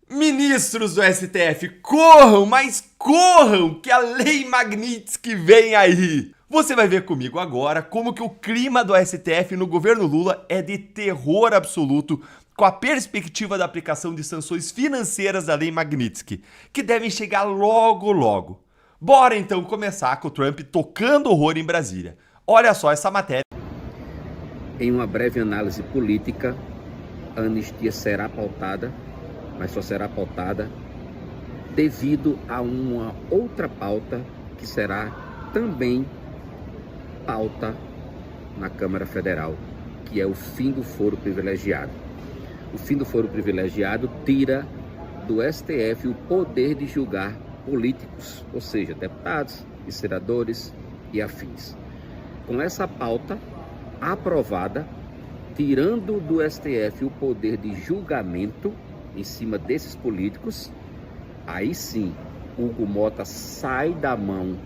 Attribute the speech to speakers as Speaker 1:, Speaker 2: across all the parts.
Speaker 1: Ministros do STF, corram, mas corram, que a Lei Magnitsky vem aí! Você vai ver comigo agora como que o clima do STF no governo Lula é de terror absoluto com a perspectiva da aplicação de sanções financeiras da Lei Magnitsky, que devem chegar logo logo. Bora então começar com o Trump tocando horror em Brasília. Olha só essa matéria.
Speaker 2: Em uma breve análise política, a anistia será pautada, mas só será pautada devido a uma outra pauta que será também pauta na Câmara Federal, que é o fim do foro privilegiado. O fim do foro privilegiado tira do STF o poder de julgar políticos, ou seja, deputados e senadores e afins. Com essa pauta aprovada, tirando do STF o poder de julgamento em cima desses políticos, aí sim, Hugo Mota sai da mão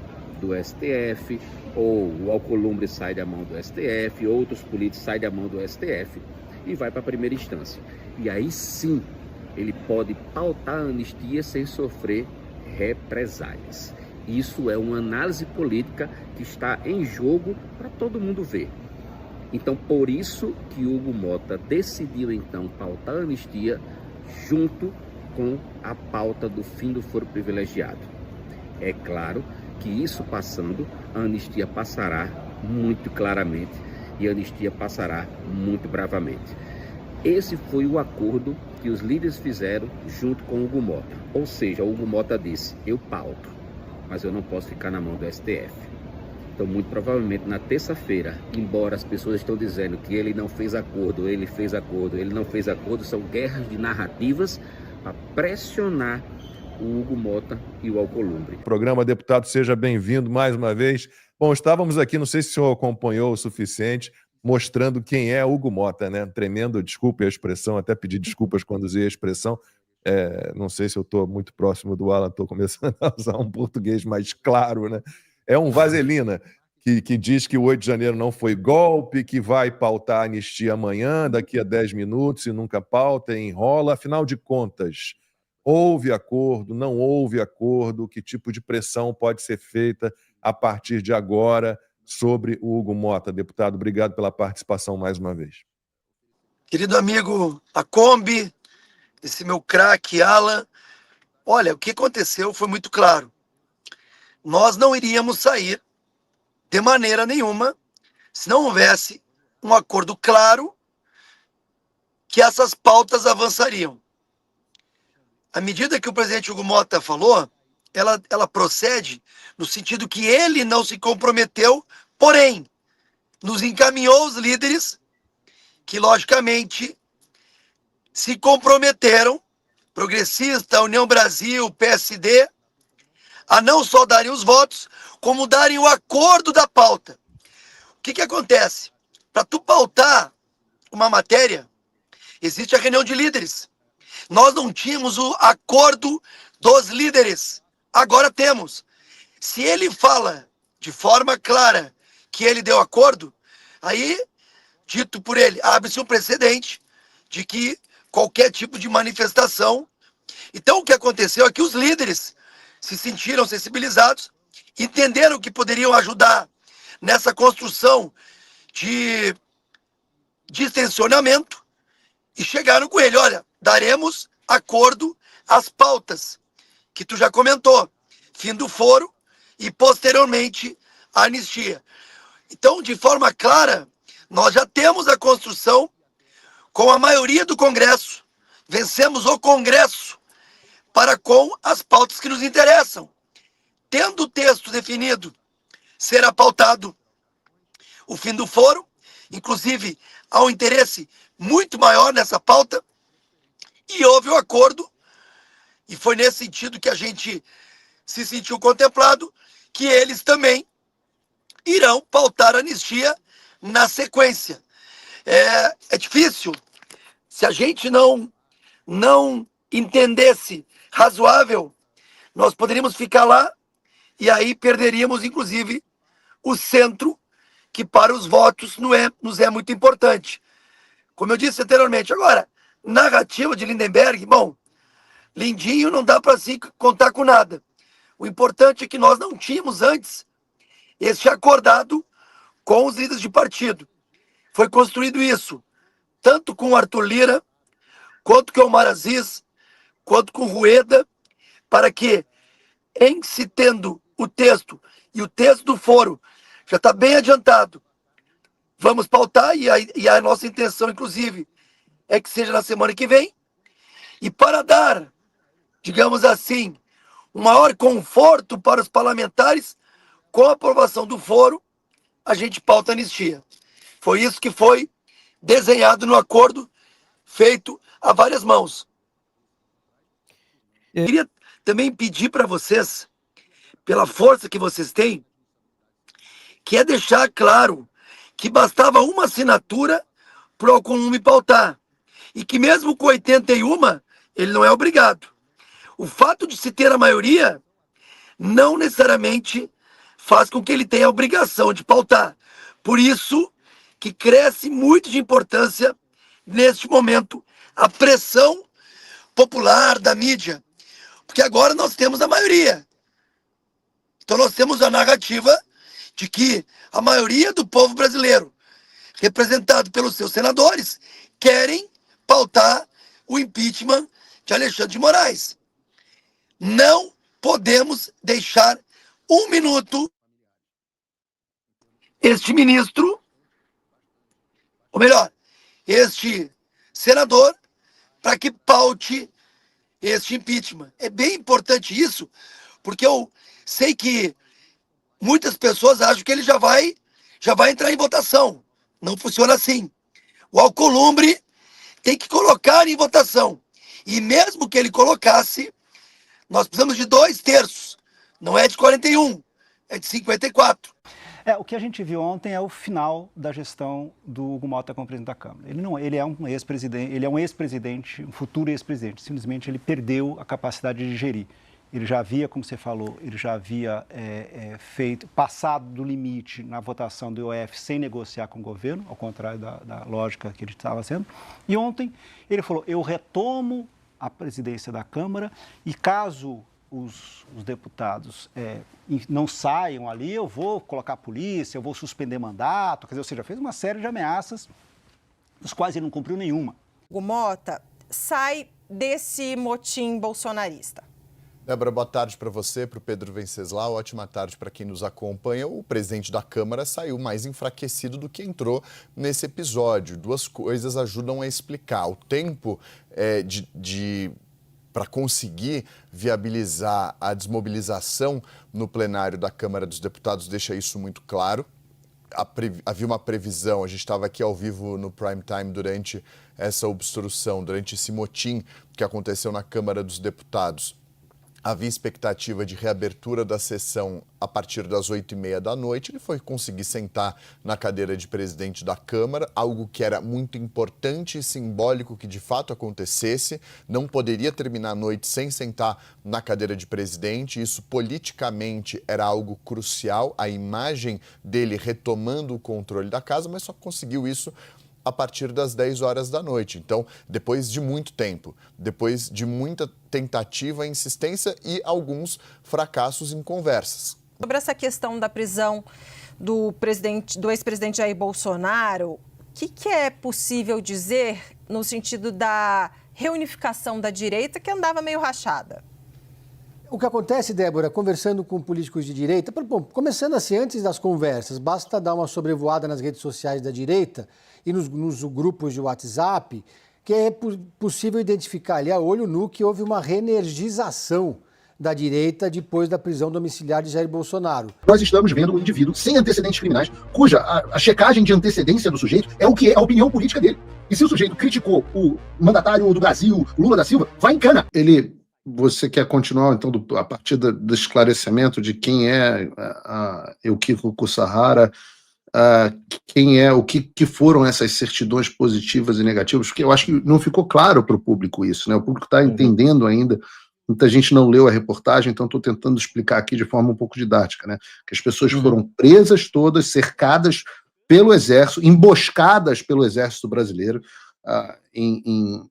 Speaker 2: do STF, ou o Alcolumbre sai da mão do STF, outros políticos saem da mão do STF e vai para a primeira instância. E aí sim, ele pode pautar a anistia sem sofrer represálias. Isso é uma análise política que está em jogo para todo mundo ver. Então, por isso que Hugo Mota decidiu, então, pautar a anistia junto com a pauta do fim do foro privilegiado. É claro que isso passando, a anistia passará muito claramente e a anistia passará muito bravamente. Esse foi o acordo que os líderes fizeram junto com Hugo Mota. Ou seja, Hugo Mota disse, eu pauto, mas eu não posso ficar na mão do STF. Então, muito provavelmente, na terça-feira, embora as pessoas estão dizendo que ele não fez acordo, ele fez acordo, ele não fez acordo, são guerras de narrativas para pressionar o Hugo Mota e o Alcolumbre.
Speaker 3: Programa Deputado, seja bem-vindo mais uma vez. Bom, estávamos aqui, não sei se o senhor acompanhou o suficiente, mostrando quem é Hugo Mota, né? Tremendo, desculpe a expressão, até pedi desculpas quando usei a expressão. Não sei se eu estou muito próximo do Alan, estou começando a usar um português mais claro, né? É um vaselina que diz que o 8 de janeiro não foi golpe, que vai pautar a anistia amanhã, daqui a 10 minutos, e nunca pauta, enrola. Afinal de contas, houve acordo, não houve acordo, que tipo de pressão pode ser feita a partir de agora sobre o Hugo Mota? Deputado, obrigado pela participação mais uma vez.
Speaker 4: Querido amigo Lacombe, esse meu craque Alan, olha, o que aconteceu foi muito claro. Nós não iríamos sair de maneira nenhuma se não houvesse um acordo claro que essas pautas avançariam. A medida que o presidente Hugo Mota falou, ela procede no sentido que ele não se comprometeu, porém, nos encaminhou os líderes que, logicamente, se comprometeram, Progressista, União Brasil, PSD, a não só darem os votos, como darem o acordo da pauta. O que acontece? Para tu pautar uma matéria, existe a reunião de líderes. Nós não tínhamos o acordo dos líderes. Agora temos. Se ele fala de forma clara que ele deu acordo, aí, dito por ele, abre-se um precedente de que qualquer tipo de manifestação. Então, o que aconteceu é que os líderes se sentiram sensibilizados, entenderam que poderiam ajudar nessa construção de distensionamento e chegaram com ele, olha, daremos acordo às pautas que tu já comentou, fim do foro e posteriormente a anistia. Então, de forma clara, nós já temos a construção com a maioria do Congresso, vencemos o Congresso para com as pautas que nos interessam. Tendo o texto definido, será pautado o fim do foro, inclusive há um interesse muito maior nessa pauta, e houve o acordo, e foi nesse sentido que a gente se sentiu contemplado, que eles também irão pautar a anistia na sequência. É difícil, se a gente não entendesse razoável, nós poderíamos ficar lá e aí perderíamos, inclusive, o centro, que para os votos nos é muito importante. Como eu disse anteriormente, agora, narrativa de Lindenberg, bom, lindinho, não dá para se contar com nada. O importante é que nós não tínhamos antes este acordado com os líderes de partido. Foi construído isso, tanto com o Arthur Lira, quanto com o Omar Aziz, quanto com o Rueda, para que, em se tendo o texto, e o texto do foro já está bem adiantado, vamos pautar, e a nossa intenção, inclusive, é que seja na semana que vem, e para dar, digamos assim, um maior conforto para os parlamentares, com a aprovação do foro, a gente pauta a anistia. Foi isso que foi desenhado no acordo feito a várias mãos. Queria também pedir para vocês, pela força que vocês têm, que é deixar claro que bastava uma assinatura para o Alcolumbre pautar. E que mesmo com 81, ele não é obrigado. O fato de se ter a maioria não necessariamente faz com que ele tenha a obrigação de pautar. Por isso que cresce muito de importância, neste momento, a pressão popular da mídia. Porque agora nós temos a maioria. Então nós temos a narrativa de que a maioria do povo brasileiro, representado pelos seus senadores, querem pautar o impeachment de Alexandre de Moraes. Não podemos deixar um minuto este ministro, ou melhor, este senador, para que paute este impeachment. É bem importante isso, porque eu sei que muitas pessoas acham que ele já vai entrar em votação. Não funciona assim. O Alcolumbre tem que colocar em votação. E mesmo que ele colocasse, nós precisamos de 2/3. Não é de 41, é de 54.
Speaker 5: O que a gente viu ontem é o final da gestão do Hugo Mota como presidente da Câmara. Ele é um ex-presidente, um futuro ex-presidente. Simplesmente ele perdeu a capacidade de gerir. Ele já havia, como você falou, ele já havia passado do limite na votação do IOF sem negociar com o governo, ao contrário da lógica que ele estava sendo. E ontem ele falou, eu retomo a presidência da Câmara e caso os deputados não saiam ali, eu vou colocar a polícia, eu vou suspender mandato, quer dizer, ou seja, fez uma série de ameaças, dos quais ele não cumpriu nenhuma.
Speaker 6: O Mota sai desse motim bolsonarista.
Speaker 7: Débora, boa tarde para você, para o Pedro Venceslau, ótima tarde para quem nos acompanha. O presidente da Câmara saiu mais enfraquecido do que entrou nesse episódio. Duas coisas ajudam a explicar. O tempo para conseguir viabilizar a desmobilização no plenário da Câmara dos Deputados deixa isso muito claro. Havia uma previsão, a gente estava aqui ao vivo no prime time durante essa obstrução, durante esse motim que aconteceu na Câmara dos Deputados. Havia expectativa de reabertura da sessão a partir das 8h30 da noite. Ele foi conseguir sentar na cadeira de presidente da Câmara, algo que era muito importante e simbólico que de fato acontecesse. Não poderia terminar a noite sem sentar na cadeira de presidente. Isso politicamente era algo crucial, a imagem dele retomando o controle da casa, mas só conseguiu isso a partir das 10 horas da noite. Então, depois de muito tempo, depois de muita tentativa, insistência e alguns fracassos em conversas.
Speaker 6: Sobre essa questão da prisão do ex-presidente Jair Bolsonaro, o que é possível dizer no sentido da reunificação da direita que andava meio rachada?
Speaker 8: O que acontece, Débora, conversando com políticos de direita, bom, começando assim, antes das conversas, basta dar uma sobrevoada nas redes sociais da direita e nos grupos de WhatsApp, que é possível identificar ali a olho nu que houve uma reenergização da direita depois da prisão domiciliar de Jair Bolsonaro.
Speaker 9: Nós estamos vendo um indivíduo sem antecedentes criminais, cuja a checagem de antecedência do sujeito é o que é a opinião política dele. E se o sujeito criticou o mandatário do Brasil, Lula da Silva, vai em cana. Você quer continuar, então, a partir do esclarecimento de quem é Eukiko Kussahara, quem é, o que foram essas certidões positivas e negativas, porque eu acho que não ficou claro para o público isso, né? O público está entendendo ainda, muita gente não leu a reportagem, então estou tentando explicar aqui de forma um pouco didática, né? Que as pessoas foram presas todas, cercadas pelo Exército, emboscadas pelo Exército Brasileiro, em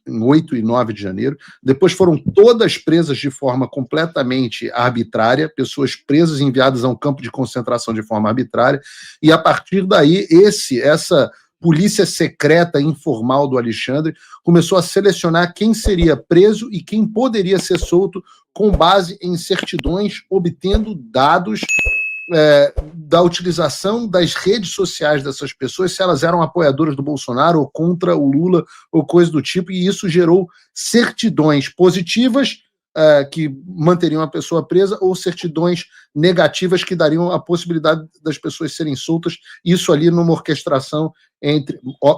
Speaker 9: 8 e 9 de janeiro. Depois foram todas presas de forma completamente arbitrária, pessoas presas e enviadas a um campo de concentração de forma arbitrária, e a partir daí essa polícia secreta informal do Alexandre começou a selecionar quem seria preso e quem poderia ser solto com base em certidões, obtendo dados da utilização das redes sociais dessas pessoas, se elas eram apoiadoras do Bolsonaro ou contra o Lula ou coisa do tipo, e isso gerou certidões positivas que manteriam a pessoa presa ou certidões negativas que dariam a possibilidade das pessoas serem soltas, isso ali numa orquestração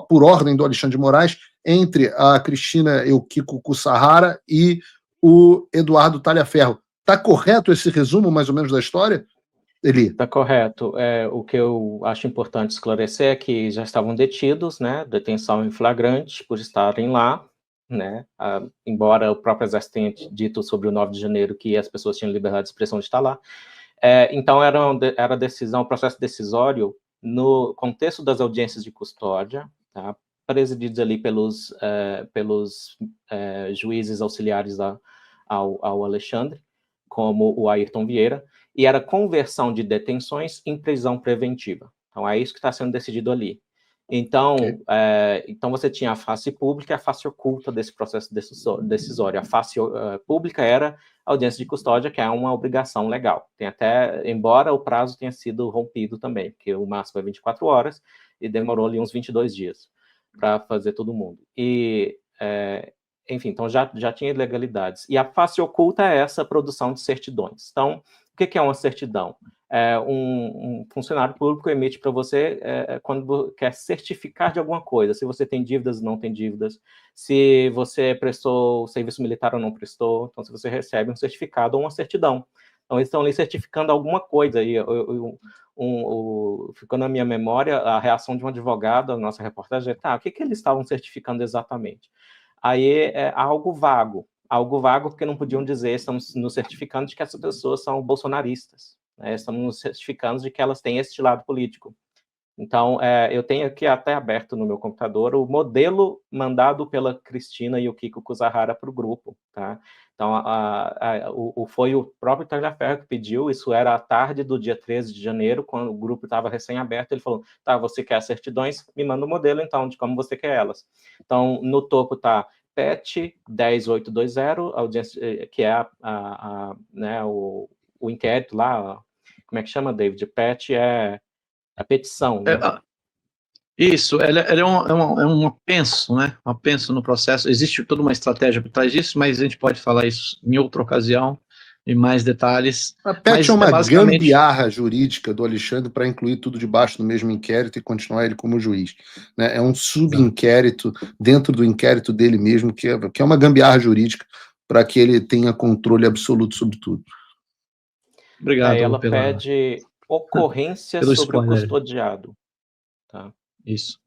Speaker 9: por ordem do Alexandre de Moraes, entre a Cristina Eukiko Kussahara e o Eduardo Talhaferro. Está correto esse resumo, mais ou menos, da história?
Speaker 10: Está correto. O que eu acho importante esclarecer é que já estavam detidos, né, detenção em flagrante por estarem lá, né, embora o próprio Exército tenha dito sobre o 9 de janeiro que as pessoas tinham liberdade de expressão de estar lá. Então, era decisão, processo decisório no contexto das audiências de custódia, tá, presididos ali pelos juízes auxiliares ao Alexandre, como o Ayrton Vieira, e era conversão de detenções em prisão preventiva. Então, é isso que está sendo decidido ali. Então, então você tinha a face pública e a face oculta desse processo decisório. A face pública era a audiência de custódia, que é uma obrigação legal. Tem até, embora o prazo tenha sido rompido também, porque o máximo é 24 horas, e demorou ali uns 22 dias para fazer todo mundo. E, enfim, então já tinha ilegalidades. E a face oculta é essa produção de certidões. Então, o que é uma certidão? Um funcionário público emite para você quando quer certificar de alguma coisa, se você tem dívidas ou não tem dívidas, se você prestou serviço militar ou não prestou, então se você recebe um certificado ou uma certidão. Então eles estão ali certificando alguma coisa, e ficou na minha memória a reação de um advogado, a nossa reportagem, o que eles estavam certificando exatamente? Aí é algo vago porque não podiam dizer, estamos nos certificando de que essas pessoas são bolsonaristas, né? Estamos nos certificando de que elas têm este lado político. Então, eu tenho aqui até aberto no meu computador o modelo mandado pela Cristina Eukiko Kussahara para o grupo, tá? Então, foi o próprio Talhaferro que pediu, isso era à tarde do dia 13 de janeiro, quando o grupo estava recém-aberto, ele falou, tá, você quer certidões? Me manda o modelo, então, de como você quer elas. Então, no topo está PET 10820, audiência, que é né, o inquérito lá, como é que chama, David? PET é a petição, né?
Speaker 11: Isso, ela é um apenso, né? Um apenso no processo. Existe toda uma estratégia por trás disso, mas a gente pode falar isso em outra ocasião, em mais detalhes.
Speaker 9: A PET é uma gambiarra jurídica do Alexandre para incluir tudo debaixo do mesmo inquérito e continuar ele como juiz, né? É um subinquérito dentro do inquérito dele mesmo, que é uma gambiarra jurídica para que ele tenha controle absoluto sobre tudo.
Speaker 11: Obrigado.
Speaker 10: Ela pede ocorrência sobre o custodiado. Tá?
Speaker 11: Isso.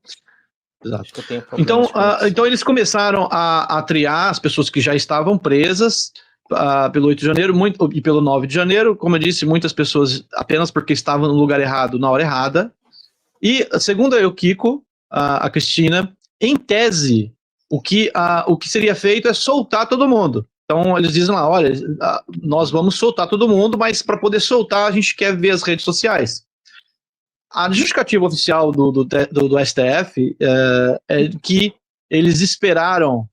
Speaker 11: Exato. Então eles começaram a triar as pessoas que já estavam presas pelo 8 de janeiro e pelo 9 de janeiro, como eu disse, muitas pessoas apenas porque estavam no lugar errado, na hora errada. E, segundo a Eukiko, a Cristina, em tese, o que seria feito é soltar todo mundo. Então, eles dizem lá, olha, nós vamos soltar todo mundo, mas para poder soltar, a gente quer ver as redes sociais. A justificativa oficial do STF é que eles esperaram,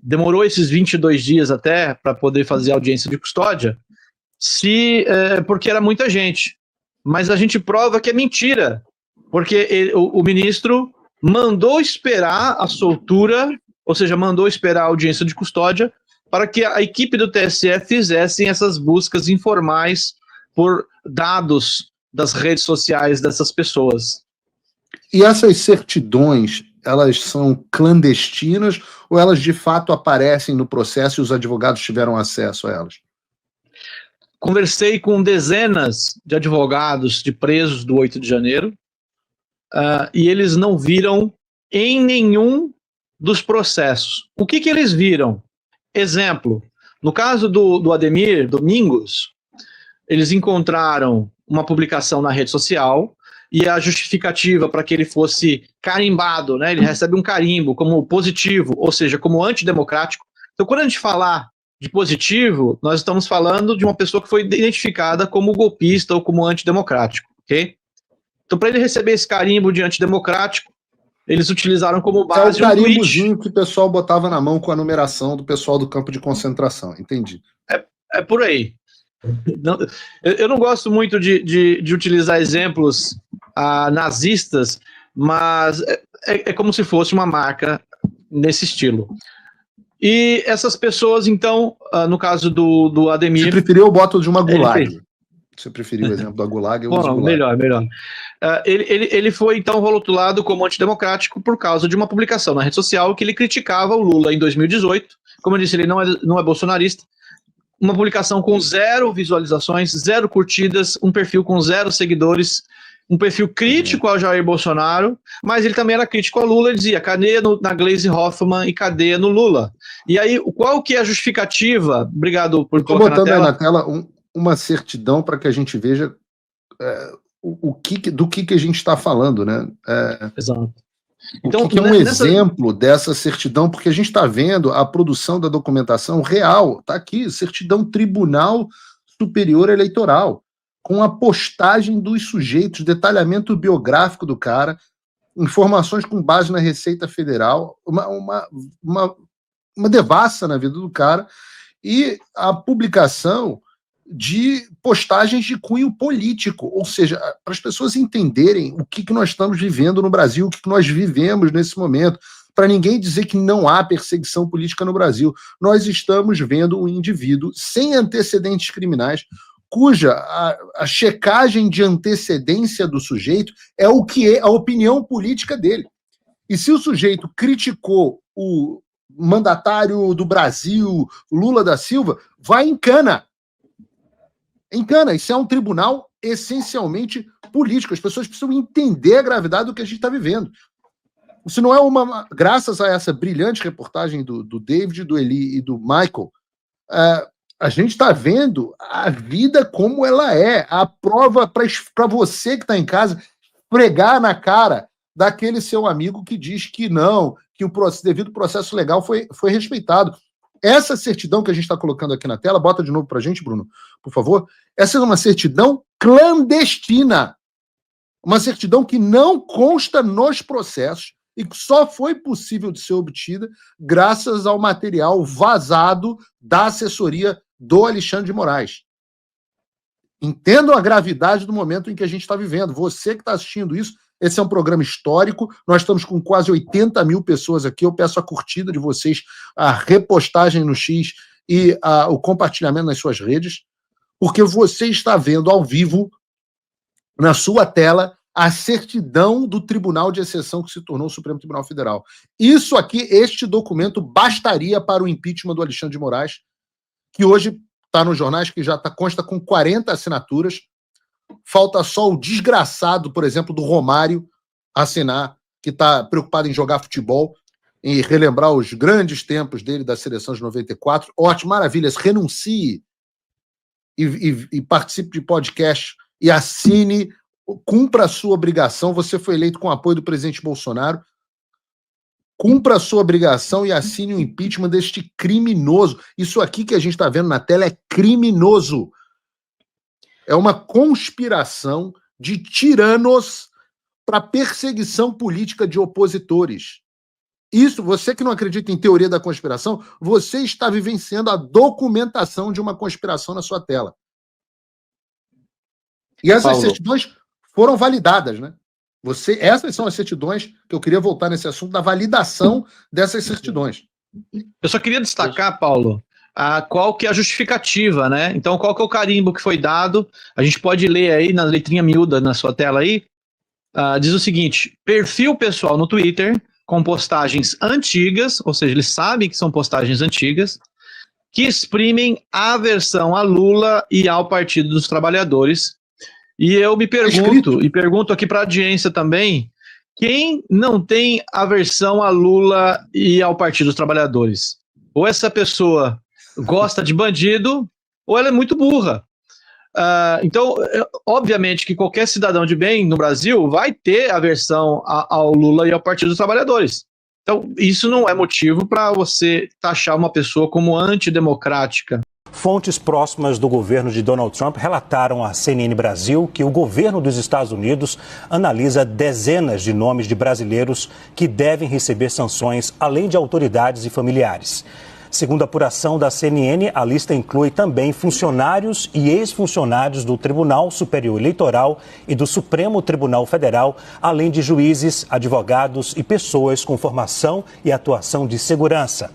Speaker 11: demorou esses 22 dias até para poder fazer a audiência de custódia, porque era muita gente. Mas a gente prova que é mentira, porque o ministro mandou esperar a soltura, ou seja, mandou esperar a audiência de custódia, para que a equipe do TSE fizessem essas buscas informais por dados das redes sociais dessas pessoas.
Speaker 9: E essas certidões, elas são clandestinas ou elas de fato aparecem no processo e os advogados tiveram acesso a elas?
Speaker 11: Conversei com dezenas de advogados de presos do 8 de janeiro e eles não viram em nenhum dos processos. O que eles viram? Exemplo, no caso do Ademir Domingos, eles encontraram uma publicação na rede social e a justificativa para que ele fosse carimbado, né? Ele recebe um carimbo como positivo, ou seja, como antidemocrático. Então, quando a gente falar de positivo, nós estamos falando de uma pessoa que foi identificada como golpista ou como antidemocrático, ok? Então, para ele receber esse carimbo de antidemocrático, eles utilizaram como base
Speaker 9: o carimbozinho que o pessoal botava na mão com a numeração do pessoal do campo de concentração, entendi.
Speaker 11: É por aí. Eu não gosto muito de utilizar exemplos nazistas, mas é como se fosse uma marca nesse estilo. E essas pessoas, então, no caso do Ademir...
Speaker 9: Se preferir, eu boto de uma Gulag. Se eu preferir o exemplo da Gulag, eu uso Gulag.
Speaker 11: Melhor. Ele foi, então, rotulado como antidemocrático por causa de uma publicação na rede social que ele criticava o Lula em 2018. Como eu disse, ele não é bolsonarista. Uma publicação com 0 visualizações, 0 curtidas, um perfil com 0 seguidores, um perfil crítico ao Jair Bolsonaro, mas ele também era crítico ao Lula, ele dizia cadeia na Gleisi Hoffmann e cadeia no Lula. E aí, qual que é a justificativa? Obrigado por colocar na tela.
Speaker 9: Estou botando aí na tela uma certidão para que a gente veja do que a gente está falando, né?
Speaker 11: Exato.
Speaker 9: Então, o que é um exemplo dessa certidão, porque a gente está vendo a produção da documentação real, está aqui, certidão Tribunal Superior Eleitoral, com a postagem dos sujeitos, detalhamento biográfico do cara, informações com base na Receita Federal, uma devassa na vida do cara, e a publicação de postagens de cunho político, ou seja, para as pessoas entenderem o que nós estamos vivendo no Brasil, o que nós vivemos nesse momento, para ninguém dizer que não há perseguição política no Brasil. Nós estamos vendo um indivíduo sem antecedentes criminais, cuja a checagem de antecedência do sujeito é o que é a opinião política dele. E se o sujeito criticou o mandatário do Brasil, Lula da Silva, vai em cana. Em cana, isso é um tribunal essencialmente político. As pessoas precisam entender a gravidade do que a gente está vivendo. Isso não é graças a essa brilhante reportagem do David, do Eli e do Michael, a gente está vendo a vida como ela é. A prova para você que está em casa pregar na cara daquele seu amigo que diz que não, que o devido processo legal foi respeitado. Essa certidão que a gente está colocando aqui na tela, bota de novo para a gente, Bruno, por favor. Essa é uma certidão clandestina. Uma certidão que não consta nos processos e que só foi possível de ser obtida graças ao material vazado da assessoria do Alexandre de Moraes. Entendam a gravidade do momento em que a gente está vivendo. Você que está assistindo isso, esse é um programa histórico, nós estamos com quase 80 mil pessoas aqui, eu peço a curtida de vocês, a repostagem no X e o compartilhamento nas suas redes, porque você está vendo ao vivo, na sua tela, a certidão do Tribunal de Exceção que se tornou o Supremo Tribunal Federal. Isso aqui, este documento, bastaria para o impeachment do Alexandre de Moraes, que hoje está nos jornais, que já consta com 40 assinaturas. Falta só o desgraçado, por exemplo, do Romário assinar, que está preocupado em jogar futebol e relembrar os grandes tempos dele da seleção de 94. Ótimo, maravilhas, renuncie e participe de podcast e assine, cumpra a sua obrigação. Você foi eleito com o apoio do presidente Bolsonaro. Cumpra a sua obrigação e assine o impeachment deste criminoso. Isso aqui que a gente está vendo na tela é criminoso. É uma conspiração de tiranos para perseguição política de opositores. Isso, você que não acredita em teoria da conspiração, você está vivenciando a documentação de uma conspiração na sua tela. E essas certidões foram validadas, né? Essas são as certidões que eu queria voltar nesse assunto da validação dessas certidões.
Speaker 11: Eu só queria destacar, Paulo, qual que é a justificativa, né? Então, qual que é o carimbo que foi dado? A gente pode ler aí na letrinha miúda na sua tela aí. Diz o seguinte: perfil pessoal no Twitter com postagens antigas, ou seja, eles sabem que são postagens antigas, que exprimem aversão a Lula e ao Partido dos Trabalhadores. E eu me pergunto, e pergunto aqui para a audiência também, quem não tem aversão a Lula e ao Partido dos Trabalhadores? Ou essa pessoa gosta de bandido, ou ela é muito burra. Então, obviamente que qualquer cidadão de bem no Brasil vai ter aversão ao Lula e ao Partido dos Trabalhadores. Então, isso não é motivo para você taxar uma pessoa como antidemocrática.
Speaker 12: Fontes próximas do governo de Donald Trump relataram à CNN Brasil que o governo dos Estados Unidos analisa dezenas de nomes de brasileiros que devem receber sanções, além de autoridades e familiares. Segundo a apuração da CNN, a lista inclui também funcionários e ex-funcionários do Tribunal Superior Eleitoral e do Supremo Tribunal Federal, além de juízes, advogados e pessoas com formação e atuação de segurança.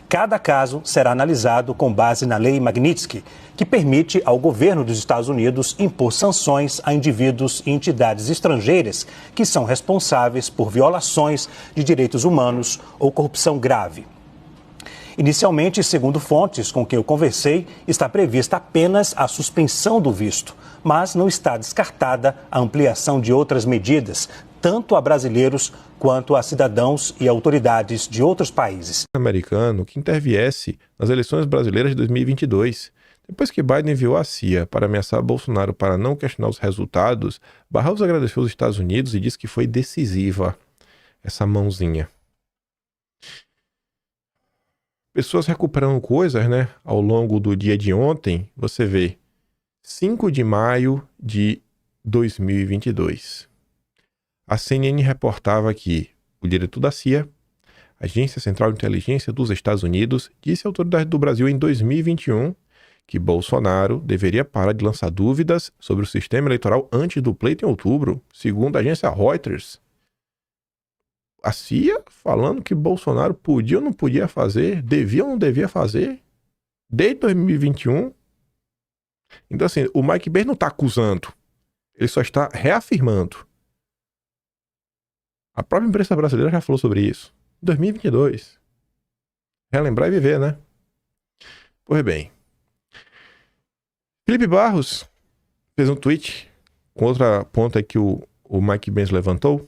Speaker 12: Cada caso será analisado com base na Lei Magnitsky, que permite ao governo dos Estados Unidos impor sanções a indivíduos e entidades estrangeiras que são responsáveis por violações de direitos humanos ou corrupção grave. Inicialmente, segundo fontes com quem eu conversei, está prevista apenas a suspensão do visto, mas não está descartada a ampliação de outras medidas, tanto a brasileiros quanto a cidadãos e autoridades de outros países.
Speaker 13: Americano que interviesse nas eleições brasileiras de 2022. Depois que Biden enviou a CIA para ameaçar Bolsonaro para não questionar os resultados, Barroso agradeceu aos Estados Unidos e disse que foi decisiva essa mãozinha. Pessoas recuperando coisas, né? Ao longo do dia de ontem, você vê 5 de maio de 2022. A CNN reportava que o diretor da CIA, Agência Central de Inteligência dos Estados Unidos, disse à autoridade do Brasil em 2021 que Bolsonaro deveria parar de lançar dúvidas sobre o sistema eleitoral antes do pleito em outubro, segundo a agência Reuters. A CIA falando que Bolsonaro podia ou não podia fazer, devia ou não devia fazer, desde 2021. Então, assim, o Mike Pence não está acusando, ele só está reafirmando. A própria imprensa brasileira já falou sobre isso. 2022. Relembrar e viver, né? Pois bem. Felipe Barros fez um tweet com outra ponta que o Mike Pence levantou.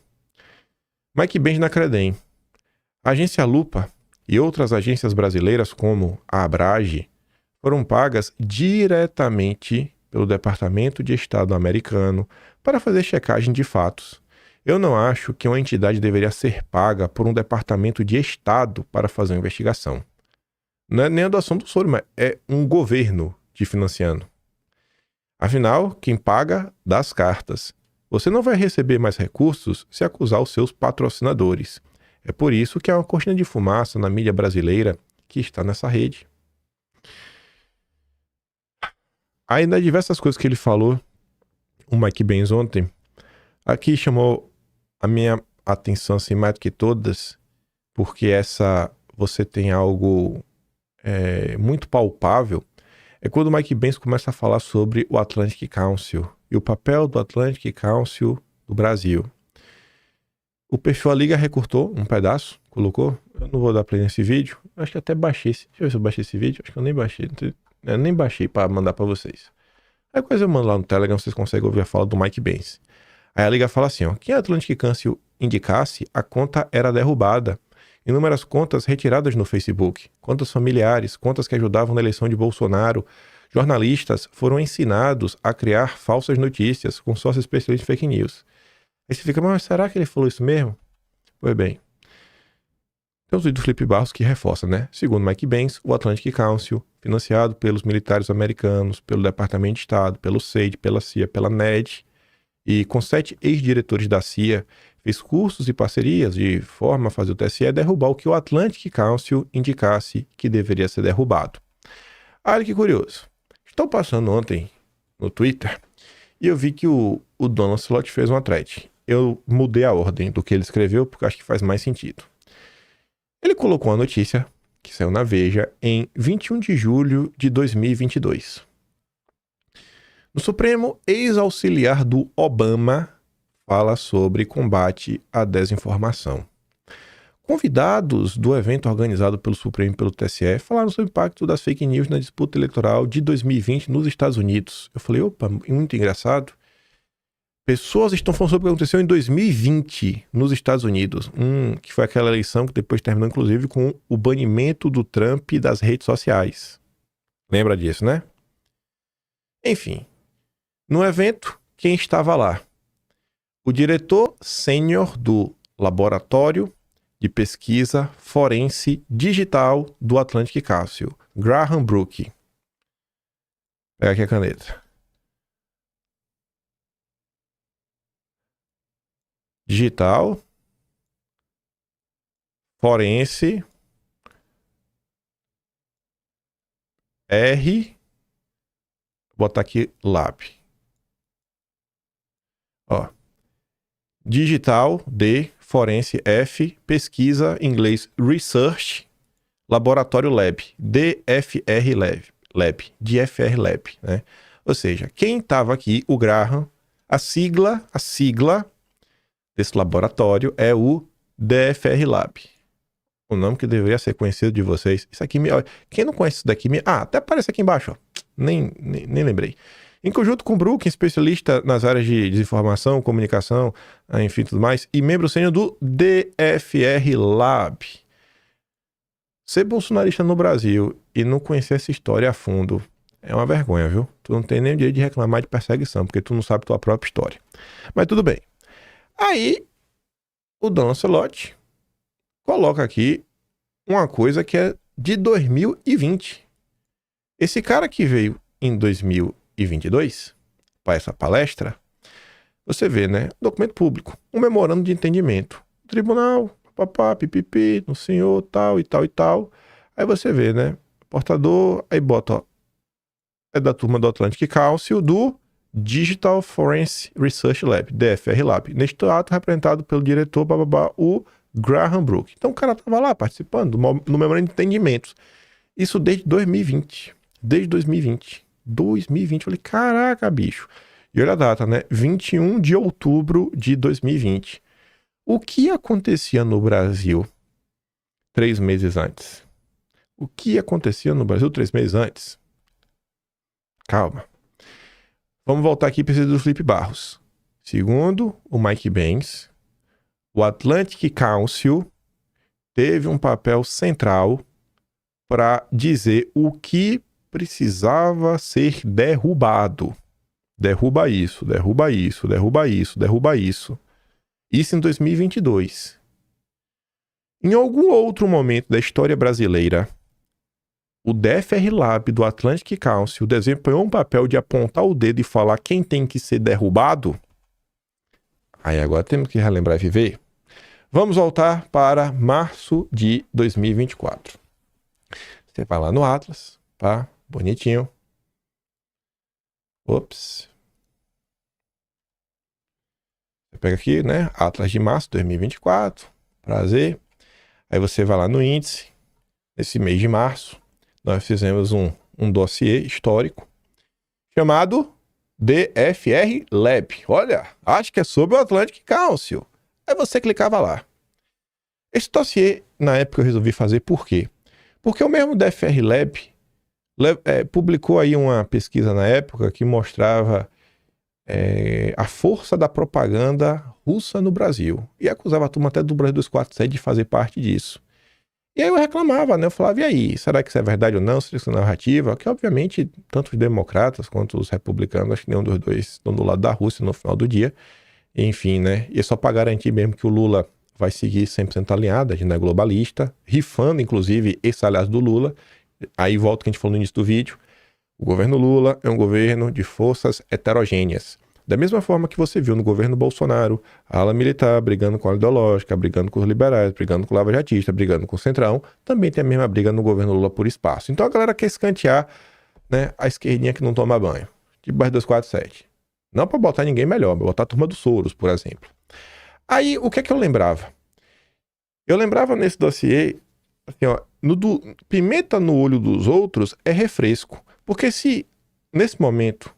Speaker 13: Mike Pence na Credem. A agência Lupa e outras agências brasileiras como a Abrage foram pagas diretamente pelo Departamento de Estado americano para fazer checagem de fatos. Eu não acho que uma entidade deveria ser paga por um departamento de Estado para fazer uma investigação. Não é nem a doação do soro, mas é um governo te financiando. Afinal, quem paga dá as cartas. Você não vai receber mais recursos se acusar os seus patrocinadores. É por isso que há uma cortina de fumaça na mídia brasileira que está nessa rede. Ainda diversas coisas que ele falou, o Mike Pence ontem, aqui chamou a minha atenção assim, mais do que todas, porque você tem algo muito palpável, é quando o Mike Pence começa a falar sobre o Atlantic Council e o papel do Atlantic Council do Brasil. O perfil A Liga recortou um pedaço, colocou, eu não vou dar play nesse vídeo, acho que até baixei, deixa eu ver se eu baixei esse vídeo, acho que eu nem baixei, eu nem baixei para mandar para vocês. Aí coisa eu mando lá no Telegram, vocês conseguem ouvir a fala do Mike Pence. Aí a Liga fala assim, ó, quem a Atlantic Council indicasse, a conta era derrubada. Inúmeras contas retiradas no Facebook, contas familiares, contas que ajudavam na eleição de Bolsonaro. Jornalistas foram ensinados a criar falsas notícias com sócios especialistas em fake news. Aí você fica, mas será que ele falou isso mesmo? Pois bem, tem um vídeo do Felipe Barros que reforça, né? Segundo Mike Pence, o Atlantic Council, financiado pelos militares americanos, pelo Departamento de Estado, pelo SEID, pela CIA, pela NED, e com 7 ex-diretores da CIA, fez cursos e parcerias de forma a fazer o TSE derrubar o que o Atlantic Council indicasse que deveria ser derrubado. Olha que curioso. Estou passando ontem no Twitter e eu vi que o Donald Slot fez uma thread. Eu mudei a ordem do que ele escreveu porque acho que faz mais sentido. Ele colocou a notícia que saiu na Veja em 21 de julho de 2022. No Supremo, ex-auxiliar do Obama fala sobre combate à desinformação. Convidados do evento organizado pelo Supremo e pelo TSE falaram sobre o impacto das fake news na disputa eleitoral de 2020 nos Estados Unidos. Eu falei, opa, muito engraçado. Pessoas estão falando sobre o que aconteceu em 2020 nos Estados Unidos, que foi aquela eleição que depois terminou, inclusive, com o banimento do Trump das redes sociais. Lembra disso, né? Enfim, No evento, quem estava lá? O diretor sênior do Laboratório de Pesquisa Forense Digital do Atlantic Council, Graham Brook. Pega aqui a caneta. Digital Forense R. Vou botar aqui Lab. Ó. Digital D. Forense F. Pesquisa em inglês Research Laboratório Lab. DFR Lab. DFR Lab, né? Ou seja, quem estava aqui, o Graham, a sigla desse laboratório é o DFR Lab. O nome que deveria ser conhecido de vocês. Isso aqui, quem não conhece isso daqui, até aparece aqui embaixo, ó. Nem lembrei. Em conjunto com o Brook, especialista nas áreas de desinformação, comunicação, enfim, tudo mais, e membro sênior do DFR Lab. Ser bolsonarista no Brasil e não conhecer essa história a fundo é uma vergonha, viu? Tu não tem nem o direito de reclamar de perseguição, porque tu não sabe tua própria história. Mas tudo bem. Aí, o Don Lancelot coloca aqui uma coisa que é de 2020. Esse cara que veio em 2022 para essa palestra, você vê, né? Documento público, um memorando de entendimento. Tribunal, papá, pipipi, no senhor, tal e tal e tal. Aí você vê, né? Portador, aí bota, ó, é da turma do Atlantic Council do Digital Forensic Research Lab, DFR Lab. Neste ato, representado pelo diretor, o Graham Brook. Então o cara estava lá participando no memorando de entendimentos. Isso desde 2020. Desde 2020. 2020. Eu falei, caraca, bicho. E olha a data, né? 21 de outubro de 2020. O que acontecia no Brasil 3 meses antes? O que acontecia no Brasil 3 meses antes? Calma. Vamos voltar aqui para esse do Felipe Barros. Segundo o Mike Benz, o Atlantic Council teve um papel central para dizer o que precisava ser derrubado. Derruba isso, derruba isso, derruba isso, derruba isso. Isso em 2022. Em algum outro momento da história brasileira, o DFR Lab do Atlantic Council desempenhou um papel de apontar o dedo e falar quem tem que ser derrubado? Aí agora temos que relembrar e viver. Vamos voltar para março de 2024. Você vai lá no Atlas, tá? Bonitinho. Ops. Você pega aqui, né? Atlas de março de 2024. Prazer. Aí você vai lá no índice. Nesse mês de março, nós fizemos um dossiê histórico chamado DFR Lab. Olha, acho que é sobre o Atlantic Council. Aí você clicava lá. Esse dossiê, na época, eu resolvi fazer por quê? Porque o mesmo DFR Lab publicou aí uma pesquisa na época que mostrava a força da propaganda russa no Brasil. E acusava a turma até do Brasil 247 de fazer parte disso. E aí eu reclamava, né? Eu falava, e aí, será que isso é verdade ou não? Será que isso é narrativa? Que obviamente, tanto os democratas quanto os republicanos, acho que nenhum dos dois estão do lado da Rússia no final do dia. Enfim, né? E é só para garantir mesmo que o Lula vai seguir 100% alinhado, a gente não é globalista, rifando, inclusive, esse aliado do Lula. Aí volta o que a gente falou no início do vídeo. O governo Lula é um governo de forças heterogêneas. Da mesma forma que você viu no governo Bolsonaro, a ala militar brigando com a ideológica, brigando com os liberais, brigando com o lava-jatista, brigando com o Centrão, também tem a mesma briga no governo Lula por espaço. Então a galera quer escantear, né, a esquerdinha que não toma banho, de Barra 247. Não para botar ninguém melhor, para botar a turma do Soros, por exemplo. Aí, o que é que eu lembrava? Eu lembrava nesse dossiê, assim, ó, pimenta no olho dos outros é refresco. Porque se, nesse momento,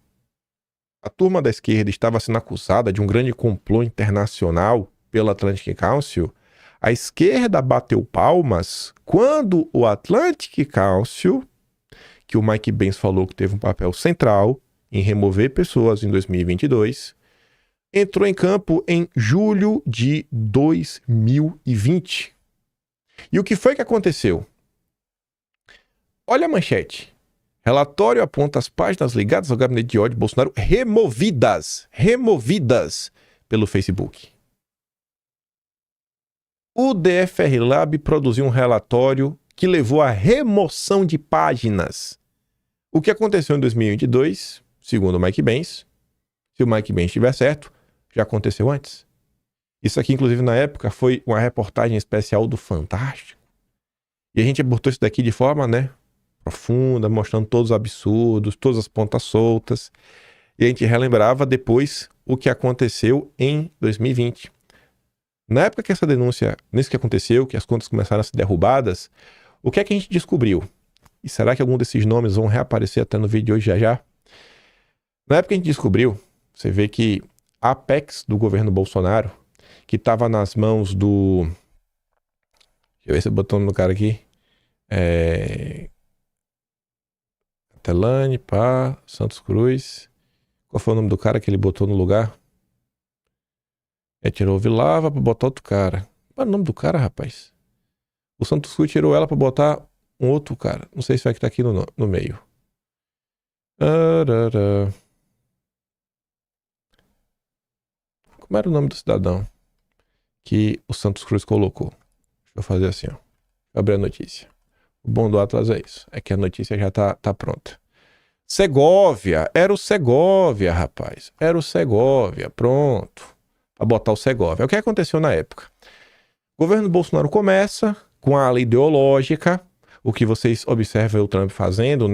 Speaker 13: a turma da esquerda estava sendo acusada de um grande complô internacional pelo Atlantic Council, a esquerda bateu palmas quando o Atlantic Council, que o Mike Benz falou que teve um papel central em remover pessoas em 2022, entrou em campo em julho de 2020. E o que foi que aconteceu? Olha a manchete. Relatório aponta as páginas ligadas ao gabinete de ódio de Bolsonaro removidas pelo Facebook. O DFR Lab produziu um relatório que levou à remoção de páginas. O que aconteceu em 2022, segundo o Mike Benz, se o Mike Benz estiver certo, já aconteceu antes. Isso aqui, inclusive, na época, foi uma reportagem especial do Fantástico. E a gente abordou isso daqui de forma, profunda, mostrando todos os absurdos, todas as pontas soltas. E a gente relembrava depois o que aconteceu em 2020. Na época que essa denúncia, nisso que aconteceu, que as contas começaram a ser derrubadas, o que é que a gente descobriu? E será que algum desses nomes vão reaparecer até no vídeo de hoje já? Na época que a gente descobriu, você vê que a Apex do governo Bolsonaro, que estava nas mãos do... Deixa eu ver se eu botou no cara aqui. Catelani, Santos Cruz. Qual foi o nome do cara que ele botou no lugar? Tirou o Vilava pra botar outro cara. Qual é o nome do cara, rapaz? O Santos Cruz tirou ela pra botar um outro cara. Não sei se vai que tá aqui no meio. Como era o nome do cidadão que o Santos Cruz colocou? Deixa eu fazer assim, ó. Abrir a notícia. O bom do Atlas é isso. É que a notícia já tá pronta. Segovia. Era o Segovia, rapaz. Era o Segovia. Pronto. Pra botar o Segovia. O que aconteceu na época? O governo Bolsonaro começa com a ala ideológica. O que vocês observam o Trump fazendo,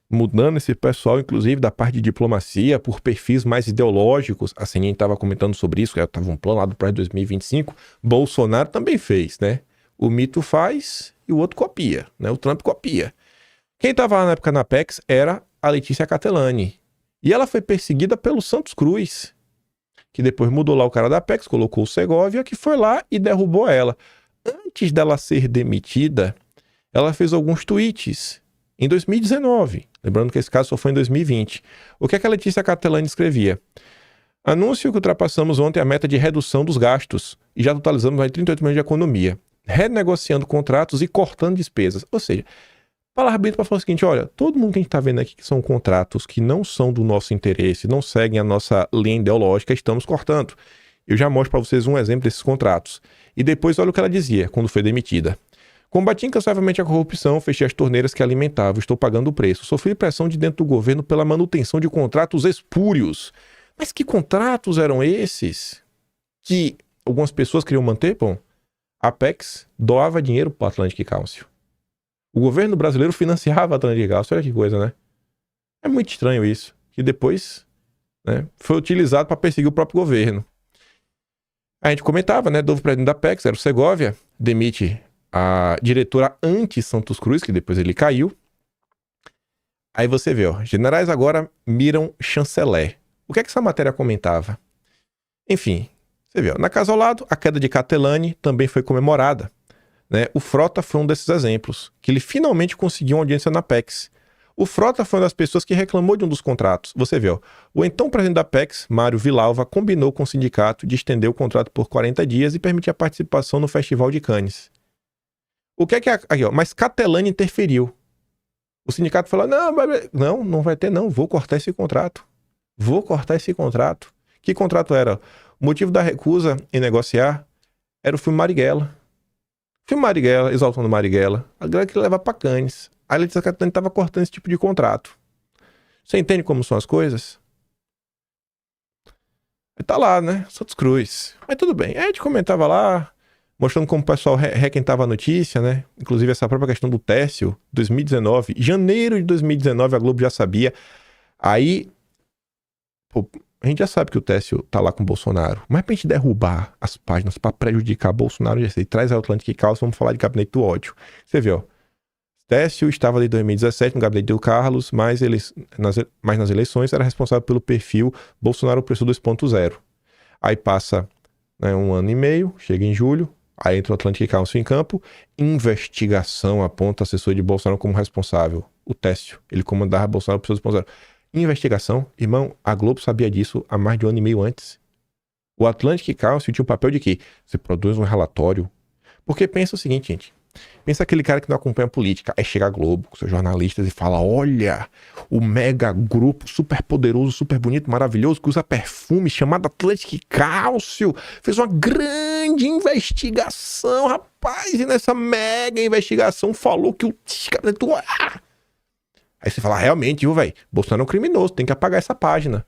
Speaker 13: mudando esse pessoal, inclusive, da parte de diplomacia, por perfis mais ideológicos. A CNN estava comentando sobre isso, que estava um plano lá do para 2025. Bolsonaro também fez, O mito faz e o outro copia, O Trump copia. Quem estava lá na época na Apex era a Letícia Catelani. E ela foi perseguida pelo Santos Cruz, que depois mudou lá o cara da Apex, colocou o Segovia, que foi lá e derrubou ela. Antes dela ser demitida, ela fez alguns tweets em 2019. Lembrando que esse caso só foi em 2020. O que a Letícia Catelani escrevia? Anúncio que ultrapassamos ontem a meta de redução dos gastos e já totalizamos mais de 38 milhões de economia, renegociando contratos e cortando despesas. Ou seja, palavra bonita para falar o seguinte, olha, todo mundo que a gente está vendo aqui que são contratos que não são do nosso interesse, não seguem a nossa linha ideológica, estamos cortando. Eu já mostro para vocês um exemplo desses contratos. E depois olha o que ela dizia quando foi demitida. Combati incansavelmente a corrupção, fechei as torneiras que alimentavam, estou pagando o preço. Sofri pressão de dentro do governo pela manutenção de contratos espúrios. Mas que contratos eram esses que algumas pessoas queriam manter? Bom, a Apex doava dinheiro para o Atlantic Council. O governo brasileiro financiava a Atlantic Council. Olha que coisa, É muito estranho isso. Que depois foi utilizado para perseguir o próprio governo. A gente comentava, novo presidente da Apex, era o Segovia, demite a diretora anti-Santos Cruz, que depois ele caiu. Aí você vê, generais agora miram chanceler. O que é que essa matéria comentava? Enfim, você vê, na casa ao lado, a queda de Catelani também foi comemorada. O Frota foi um desses exemplos, que ele finalmente conseguiu uma audiência na Apex. O Frota foi uma das pessoas que reclamou de um dos contratos. Você vê, o então presidente da Apex, Mário Villalva, combinou com o sindicato de estender o contrato por 40 dias e permitir a participação no Festival de Cannes. O que é que... Aqui, mas Catelani interferiu. O sindicato falou, não vai ter não, vou cortar esse contrato. Que contrato era? O motivo da recusa em negociar era o filme Marighella. Filme Marighella, exaltando Marighella. A galera que leva pra Cannes. A Letícia Catelani estava cortando esse tipo de contrato. Você entende como são as coisas? Aí tá lá, Santos Cruz. Mas tudo bem. Aí a gente comentava lá, mostrando como o pessoal requentava a notícia, Inclusive essa própria questão do Técio, 2019. Janeiro de 2019, a Globo já sabia. Aí, a gente já sabe que o Técio tá lá com o Bolsonaro. Mas pra gente derrubar as páginas, pra prejudicar Bolsonaro, já sei, traz a Atlantic Council, vamos falar de gabinete do ódio. Você vê, Técio estava ali em 2017 no gabinete do Carlos, mas nas eleições era responsável pelo perfil Bolsonaro Opressor 2.0. Aí passa um ano e meio, chega em julho, aí entra o Atlantic Council em campo, investigação aponta assessor de Bolsonaro como responsável. O Técio, ele comandava Bolsonaro Opressor 2.0. Investigação, irmão, a Globo sabia disso há mais de um ano e meio antes. O Atlantic Council tinha o papel de quê? Você produz um relatório. Porque pensa o seguinte, gente, Pensa aquele cara que não acompanha a política. Aí chega a Globo com seus jornalistas e fala: olha, o mega grupo super poderoso, super bonito, maravilhoso, que usa perfume, chamado Atlantic Cálcio, fez uma grande investigação, rapaz, e nessa mega investigação falou que o... Aí você fala: realmente, viu, velho? Bolsonaro é um criminoso, tem que apagar essa página.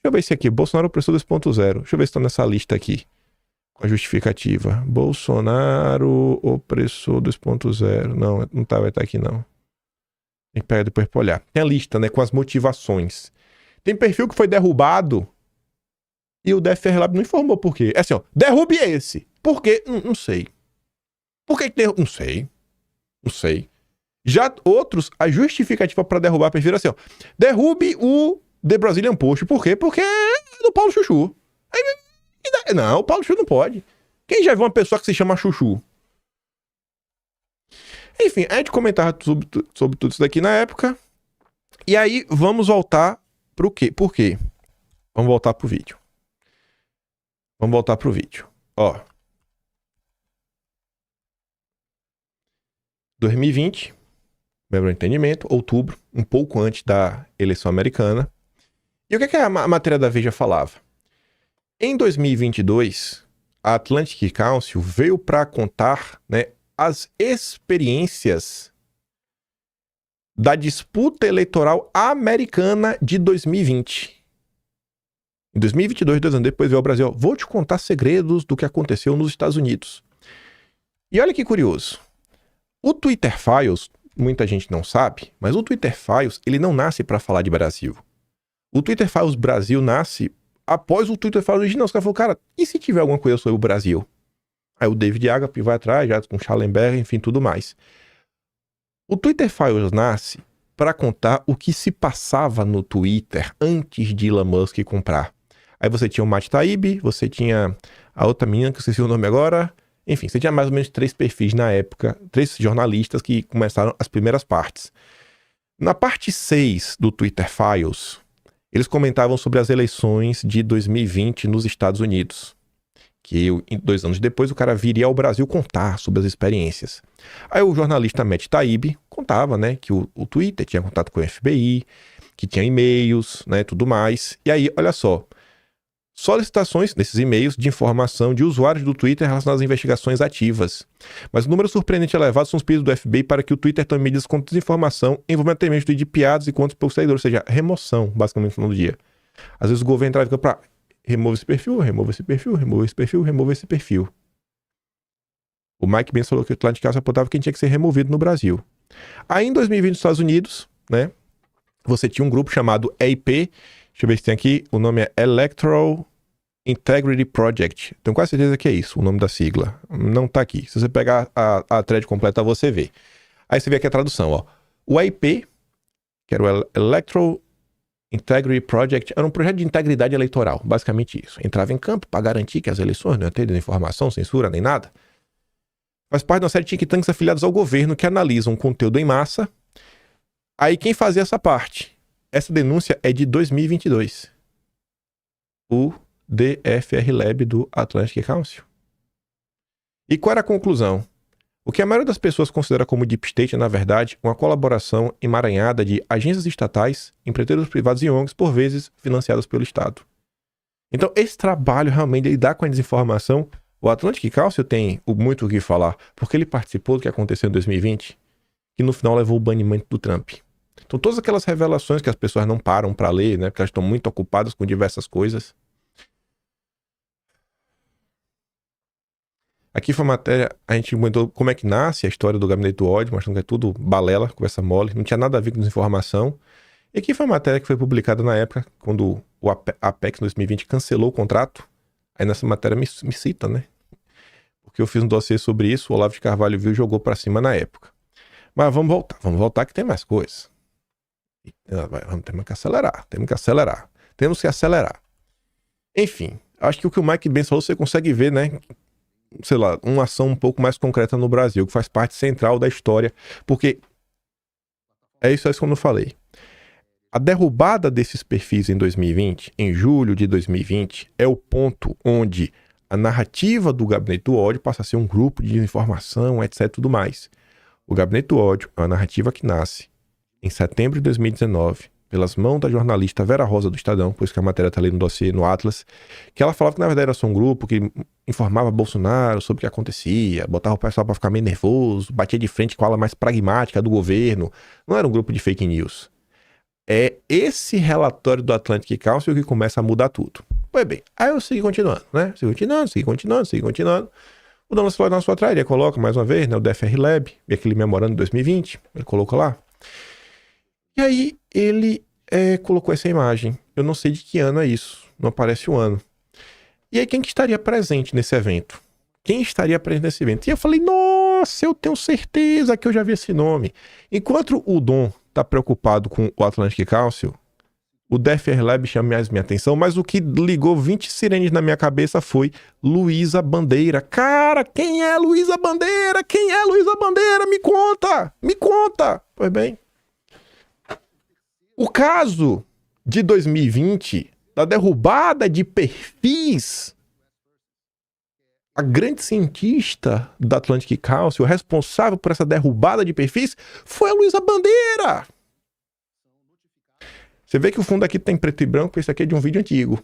Speaker 13: Deixa eu ver se aqui, Bolsonaro opressor 2.0. Deixa eu ver se tá nessa lista aqui. Com a justificativa. Bolsonaro opressor 2.0. Não tá, vai estar aqui não. Tem que pegar depois pra olhar. Tem a lista, né, com as motivações. Tem perfil que foi derrubado e o DFR Lab não informou por quê. É assim, ó, derrube esse. Por quê? Não sei. Por que derrube? Não sei. Já outros, a justificativa pra derrubar perfil era assim, ó, derrube o The Brazilian Post. Por quê? Porque é do Paulo Chuchu. Não, o Paulo Chuchu não pode. Quem já viu uma pessoa que se chama Chuchu? Enfim, a gente comentava sobre tudo isso daqui na época. E aí, vamos voltar pro quê? Por quê? Vamos voltar pro vídeo. Ó. 2020, membro do entendimento, outubro, um pouco antes da eleição americana. E o que a matéria da Veja falava? Em 2022, a Atlantic Council veio para contar, né, as experiências da disputa eleitoral americana de 2020. Em 2022, 2 anos depois, veio ao Brasil. Vou te contar segredos do que aconteceu nos Estados Unidos. E olha que curioso. O Twitter Files, muita gente não sabe, mas o Twitter Files, ele não nasce para falar de Brasil. O Twitter Files Brasil nasce após o Twitter Files original. Os caras falaram: cara, e se tiver alguma coisa sobre o Brasil? Aí o David Agape vai atrás, já com Schallenberg, enfim, tudo mais. O Twitter Files nasce para contar o que se passava no Twitter antes de Elon Musk comprar. Aí você tinha o Matt Taibbi, você tinha a outra menina, que eu esqueci o nome agora. Enfim, você tinha mais ou menos 3 perfis na época, 3 jornalistas que começaram as primeiras partes. Na parte 6 do Twitter Files, eles comentavam sobre as eleições de 2020 nos Estados Unidos. Que 2 anos depois o cara viria ao Brasil contar sobre as experiências. Aí o jornalista Matt Taibbi contava, né, que o Twitter tinha contato com o FBI, que tinha e-mails, né, tudo mais. E aí, olha só, solicitações nesses e-mails de informação de usuários do Twitter relacionadas a investigações ativas. Mas o número surpreendente elevado são os pedidos do FBI para que o Twitter tome medidas contra desinformação, envolvendo até mesmo de piadas e contas pelos seguidores, ou seja, remoção, basicamente, no final do dia. Às vezes o governo entrava para remove esse perfil, remove esse perfil, remove esse perfil, remove esse perfil. O Mike Pence falou que o Atlantic Council apontava quem tinha que ser removido no Brasil. Aí em 2020 nos Estados Unidos, né, você tinha um grupo chamado EIP, deixa eu ver se tem aqui, o nome é Electoral Integrity Project. Tenho quase certeza que é isso, o nome da sigla. Não tá aqui. Se você pegar a thread completa, você vê. Aí você vê aqui a tradução, ó. O EIP, que era o Electoral Integrity Project, era um projeto de integridade eleitoral, basicamente isso. Entrava em campo para garantir que as eleições não iam ter desinformação, censura, nem nada. Faz parte de uma série de think tanks afiliados ao governo que analisam conteúdo em massa. Aí quem fazia essa parte? Essa denúncia é de 2022. O DFR Lab do Atlantic Council. E qual era a conclusão? O que a maioria das pessoas considera como Deep State é, na verdade, uma colaboração emaranhada de agências estatais, empreiteiros privados e ONGs, por vezes financiadas pelo Estado. Então, esse trabalho realmente de lidar com a desinformação, o Atlantic Council tem muito o que falar, porque ele participou do que aconteceu em 2020, que no final levou o banimento do Trump. Então, todas aquelas revelações que as pessoas não param para ler, né, porque elas estão muito ocupadas com diversas coisas. Aqui foi a matéria, a gente comentou como é que nasce a história do Gabinete do Ódio, mostrando que é tudo balela, conversa mole, não tinha nada a ver com desinformação. E aqui foi a matéria que foi publicada na época, quando o Apex 2020 cancelou o contrato. Aí nessa matéria me cita, né? Porque eu fiz um dossiê sobre isso, o Olavo de Carvalho viu e jogou pra cima na época. Mas vamos voltar que tem mais coisas. Temos que acelerar. Enfim, acho que o Mike Pence falou, você consegue ver, né? Sei lá, uma ação um pouco mais concreta no Brasil, que faz parte central da história, porque é isso como eu falei. A derrubada desses perfis em 2020, em julho de 2020, é o ponto onde a narrativa do Gabinete do Ódio passa a ser um grupo de desinformação, etc, tudo mais. O Gabinete do Ódio é uma narrativa que nasce em setembro de 2019, pelas mãos da jornalista Vera Rosa do Estadão, pois que a matéria está ali no dossiê, no Atlas, que ela falava que na verdade era só um grupo que informava Bolsonaro sobre o que acontecia, botava o pessoal para ficar meio nervoso, batia de frente com a ala mais pragmática do governo. Não era um grupo de fake news. É esse relatório do Atlantic Council que começa a mudar tudo. Pois bem, aí eu segui continuando, né? Segui continuando. O Douglas Floyd na sua traíra coloca mais uma vez, né, o DFR Lab, e aquele memorando de 2020, ele colocou lá. E aí ele colocou essa imagem. Eu não sei de que ano é isso, não aparece o ano. E aí quem que estaria presente nesse evento? Quem estaria presente nesse evento? E eu falei, nossa, eu tenho certeza que eu já vi esse nome. Enquanto o Dom está preocupado com o Atlantic Council, o DFR Lab chama mais minha atenção, mas o que ligou 20 sirenes na minha cabeça foi Luísa Bandeira. Cara, quem é Luísa Bandeira? Quem é Luísa Bandeira? Me conta! Me conta! Pois bem, o caso de 2020, da derrubada de perfis, a grande cientista do Atlantic Council, responsável por essa derrubada de perfis, foi a Luísa Bandeira. Você vê que o fundo aqui tem preto e branco, porque isso aqui é de um vídeo antigo.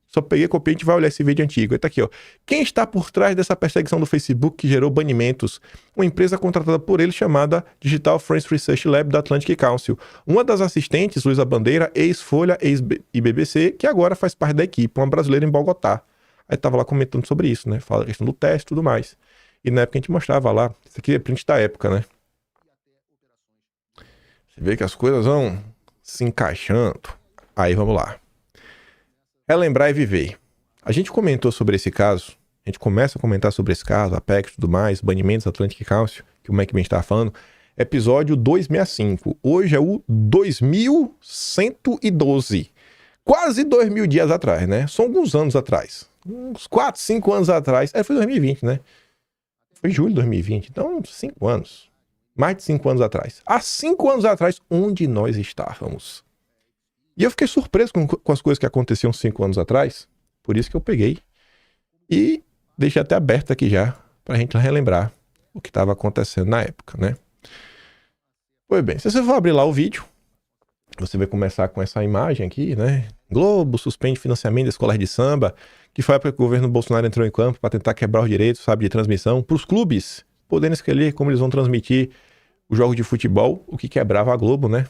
Speaker 13: Só peguei, copiei, a gente vai olhar esse vídeo antigo. Aí tá aqui, ó. Quem está por trás dessa perseguição do Facebook que gerou banimentos? Uma empresa contratada por ele chamada Digital Forensic Research Lab da Atlantic Council. Uma das assistentes, Luísa Bandeira, ex-Folha, ex-BBC, que agora faz parte da equipe, uma brasileira em Bogotá. Aí tava lá comentando sobre isso, né? Fala a questão do teste e tudo mais. E na época a gente mostrava lá. Isso aqui é print da época, né? Você vê que as coisas vão se encaixando. Aí vamos lá. Relembrar e viver. A gente comentou sobre esse caso, a gente começa a comentar sobre esse caso, Apex e tudo mais, banimentos Atlantic Council, que o McBain estava falando, episódio 265. Hoje é o 2112. Quase 2000 dias atrás, né? São alguns anos atrás. Uns 4, 5 anos atrás. Foi 2020, né? Foi julho de 2020. Então, 5 anos. Mais de 5 anos atrás. Há 5 anos atrás, onde nós estávamos? E eu fiquei surpreso com as coisas que aconteciam 5 anos atrás. Por isso que eu peguei e deixei até aberto aqui já, pra gente relembrar o que estava acontecendo na época, né? Pois bem, se você for abrir lá o vídeo, você vai começar com essa imagem aqui, né? Globo suspende financiamento das escolas de samba, que foi a época que o governo Bolsonaro entrou em campo para tentar quebrar os direitos, sabe, de transmissão, para os clubes poderem escolher como eles vão transmitir o jogo de futebol, o que quebrava a Globo, né?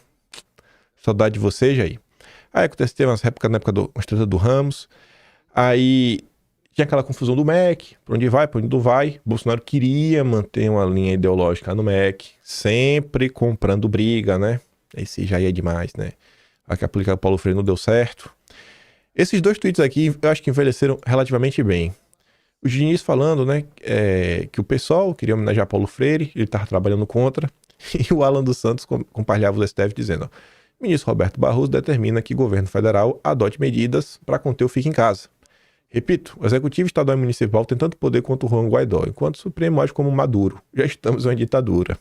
Speaker 13: Saudade de você, Jair. Aí aconteceu umas épocas na época uma estrada do Ramos. Aí tinha aquela confusão do MEC, para onde vai, para onde não vai. Bolsonaro queria manter uma linha ideológica no MEC, sempre comprando briga, né? Esse já é demais, né? A que aplicar o Paulo Freire não deu certo. Esses dois tweets aqui, eu acho que envelheceram relativamente bem. O Diniz falando, né, que o PSOL queria homenagear Paulo Freire, ele estava trabalhando contra. E o Alan dos Santos compartilhava o STF dizendo, ó, o ministro Roberto Barroso determina que o governo federal adote medidas para conter o Fique em Casa. Repito, o executivo estadual e municipal tem tanto poder quanto o Juan Guaidó, enquanto o Supremo age como Maduro. Já estamos em uma ditadura.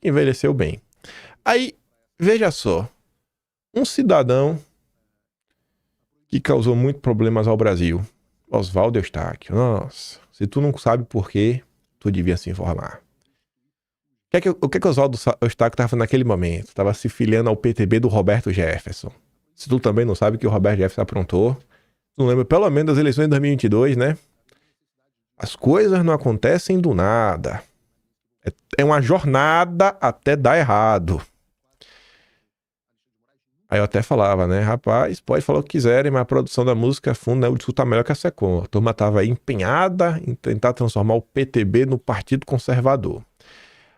Speaker 13: Envelheceu bem. Aí, veja só, um cidadão que causou muitos problemas ao Brasil, Oswaldo Eustáquio. Nossa, se tu não sabe por quê, tu devia se informar. O que Oswaldo Eustáquio estava naquele momento? Estava se filiando ao PTB do Roberto Jefferson. Se tu também não sabe que o Roberto Jefferson aprontou, não lembra pelo menos das eleições de 2022, né? As coisas não acontecem do nada. É uma jornada até dar errado. Aí eu até falava, né? Rapaz, pode falar o que quiserem, mas a produção da música fundo, né? O disco tá melhor que a Secom. A turma tava aí empenhada em tentar transformar o PTB no Partido Conservador.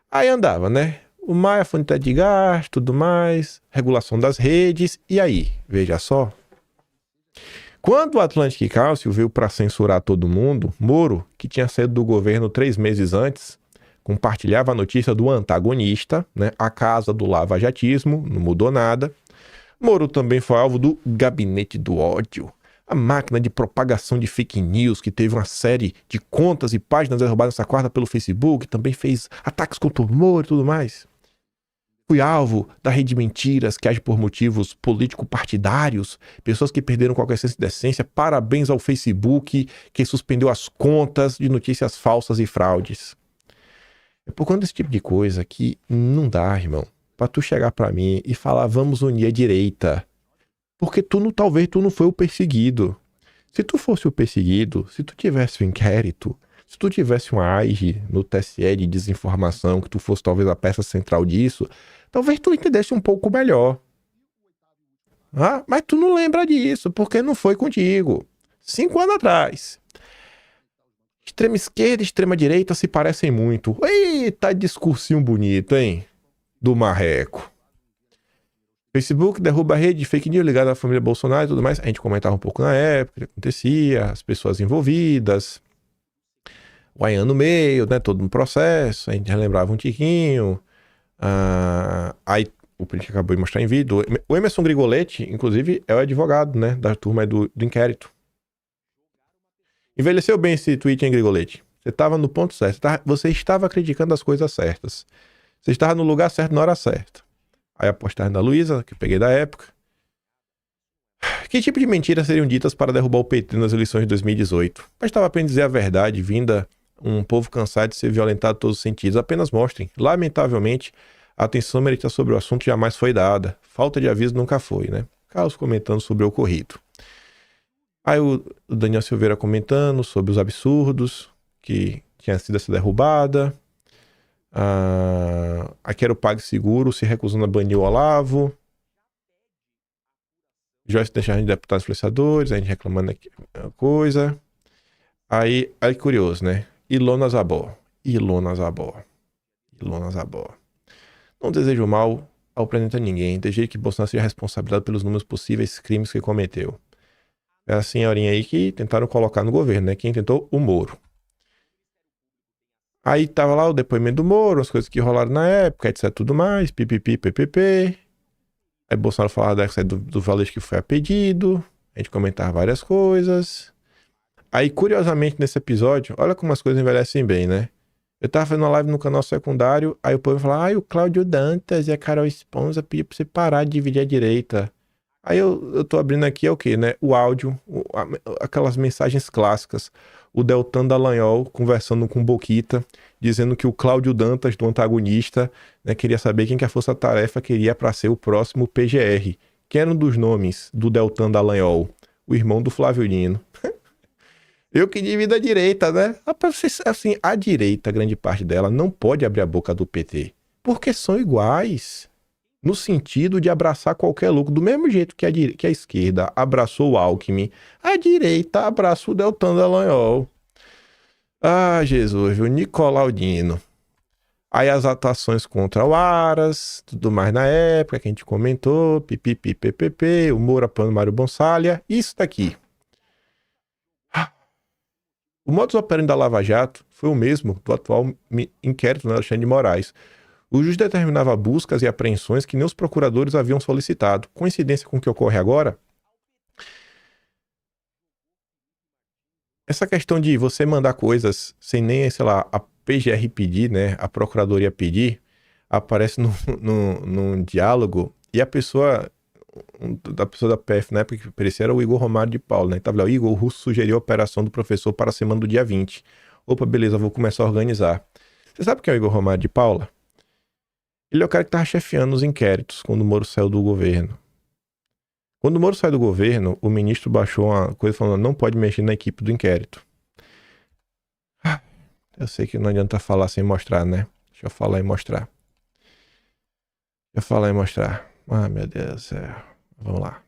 Speaker 13: Aí andava, né? O Maia, fundo de gasto, tudo mais, regulação das redes, e aí? Veja só. Quando o Atlantic Council veio para censurar todo mundo, Moro, que tinha saído do governo 3 meses antes, compartilhava a notícia do antagonista, né? A casa do lavajatismo, não mudou nada. Moro também foi alvo do Gabinete do Ódio, a máquina de propagação de fake news, que teve uma série de contas e páginas derrubadas nessa quarta pelo Facebook, também fez ataques contra o Moro e tudo mais. Fui alvo da rede de mentiras que age por motivos político-partidários, pessoas que perderam qualquer senso de decência. Parabéns ao Facebook, que suspendeu as contas de notícias falsas e fraudes. É por conta desse tipo de coisa que não dá, irmão, pra tu chegar pra mim e falar, vamos unir a direita. Porque talvez tu não foi o perseguido. Se tu fosse o perseguido, se tu tivesse um inquérito, se tu tivesse uma AIG no TSE de desinformação, que tu fosse talvez a peça central disso, talvez tu entendesse um pouco melhor. Ah, mas tu não lembra disso, porque não foi contigo. 5 anos atrás. Extrema esquerda e extrema direita se parecem muito. Eita, discursinho bonito, hein? Do marreco. Facebook derruba a rede de fake news ligada à família Bolsonaro e tudo mais. A gente comentava um pouco na época o que acontecia, as pessoas envolvidas, o Ayan no meio, né? Todo um processo. A gente relembrava um tiquinho. Aí o print acabou de mostrar em vídeo. O Emerson Grigoletti, inclusive, é o advogado, né? Da turma do inquérito. Envelheceu bem esse tweet, hein, Grigoletti? Você estava no ponto certo. Você estava criticando as coisas certas. Você estava no lugar certo na hora certa. Aí a postagem da Luísa, que eu peguei da época. Que tipo de mentiras seriam ditas para derrubar o PT nas eleições de 2018? Mas estava apenas dizer a verdade, vinda um povo cansado de ser violentado em todos os sentidos. Apenas mostrem. Lamentavelmente, a atenção merecida sobre o assunto jamais foi dada. Falta de aviso nunca foi, né? Carlos comentando sobre o ocorrido. Aí o Daniel Silveira comentando sobre os absurdos que tinha sido essa derrubada. A Quero Pague Seguro se recusando a banir o Olavo. Joyce deixando de deputados influenciadores, a gente reclamando aqui coisa. Aí curioso, né? Ilona Zabó. Não desejo mal ao presidente a ninguém. Desejei que Bolsonaro seja responsabilizado pelos números possíveis crimes que cometeu. É a senhorinha aí que tentaram colocar no governo, né? Quem tentou? O Moro. Aí tava lá o depoimento do Moro, as coisas que rolaram na época, etc, tudo mais, pipipi, ppp. Aí Bolsonaro falava do valor que foi a pedido, a gente comentava várias coisas. Aí, curiosamente, nesse episódio, olha como as coisas envelhecem bem, né? Eu tava fazendo uma live no canal secundário, aí o povo falava, o Cláudio Dantas e a Carol Esponza pediu pra você parar de dividir a direita. Aí eu tô abrindo aqui, é o quê, né? O áudio, aquelas mensagens clássicas. O Deltan Dallagnol conversando com o Boquita, dizendo que o Cláudio Dantas, do antagonista, né, queria saber quem que a Força Tarefa queria para ser o próximo PGR. Quem era um dos nomes do Deltan Dallagnol? O irmão do Flávio Dino. Eu que divido a direita, né? Assim, a direita, grande parte dela, não pode abrir a boca do PT. Porque são iguais. No sentido de abraçar qualquer louco. Do mesmo jeito que a esquerda abraçou o Alckmin, a direita abraça o Deltan Dallagnol. Ah, Jesus, viu? Nicolau Dino. Aí as atuações contra o Aras, tudo mais na época que a gente comentou, pipipi, ppp, o Moura apoiando Mário Bonsalha, isso daqui. O modus operandi da Lava Jato foi o mesmo do atual inquérito do Alexandre de Moraes. O juiz determinava buscas e apreensões que nem os procuradores haviam solicitado. Coincidência com o que ocorre agora? Essa questão de você mandar coisas sem nem, sei lá, a PGR pedir, né, a Procuradoria pedir, aparece num diálogo e a pessoa da PF, na época que parecia era o Igor Romário de Paula, né? Tava lá, o Igor Russo sugeriu a operação do professor para a semana do dia 20. Opa, beleza, vou começar a organizar. Você sabe quem é o Igor Romário de Paula? Ele é o cara que tava chefiando os inquéritos quando o Moro saiu do governo. Quando o Moro saiu do governo, o ministro baixou uma coisa falando não pode mexer na equipe do inquérito. Eu sei que não adianta falar sem mostrar, né? Deixa eu falar e mostrar. Ah, meu Deus do céu. Vamos lá.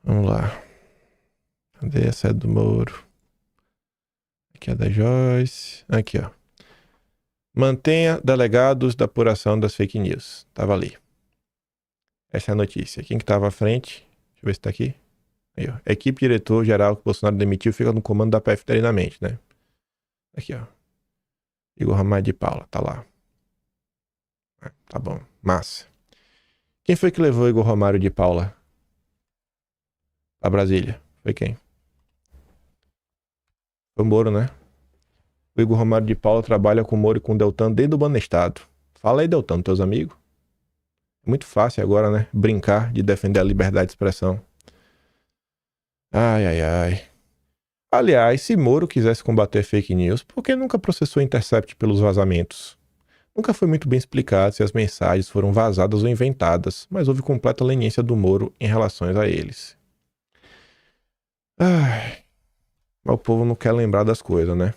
Speaker 13: Vamos lá. Cadê essa é do Moro? Aqui é da Joyce. Aqui, ó. Mantenha delegados da apuração das fake news. Tava ali. Essa é a notícia. Quem que tava à frente? Deixa eu ver se tá aqui. Aí, ó. Equipe diretor-geral que o Bolsonaro demitiu fica no comando da PF eternamente, né? Aqui, ó. Igor Romário de Paula, tá lá. Tá bom, massa. Quem foi que levou Igor Romário de Paula a Brasília? Foi quem? Foi o Moro, né? O Igor Romário de Paula trabalha com o Moro e com o Deltan desde o Banestado. Fala aí, Deltan, teus amigos. É muito fácil agora, né? Brincar de defender a liberdade de expressão. Ai, ai, ai. Aliás, se Moro quisesse combater fake news, por que nunca processou Intercept pelos vazamentos? Nunca foi muito bem explicado se as mensagens foram vazadas ou inventadas, mas houve completa leniência do Moro em relação a eles. Ai, mas o povo não quer lembrar das coisas, né?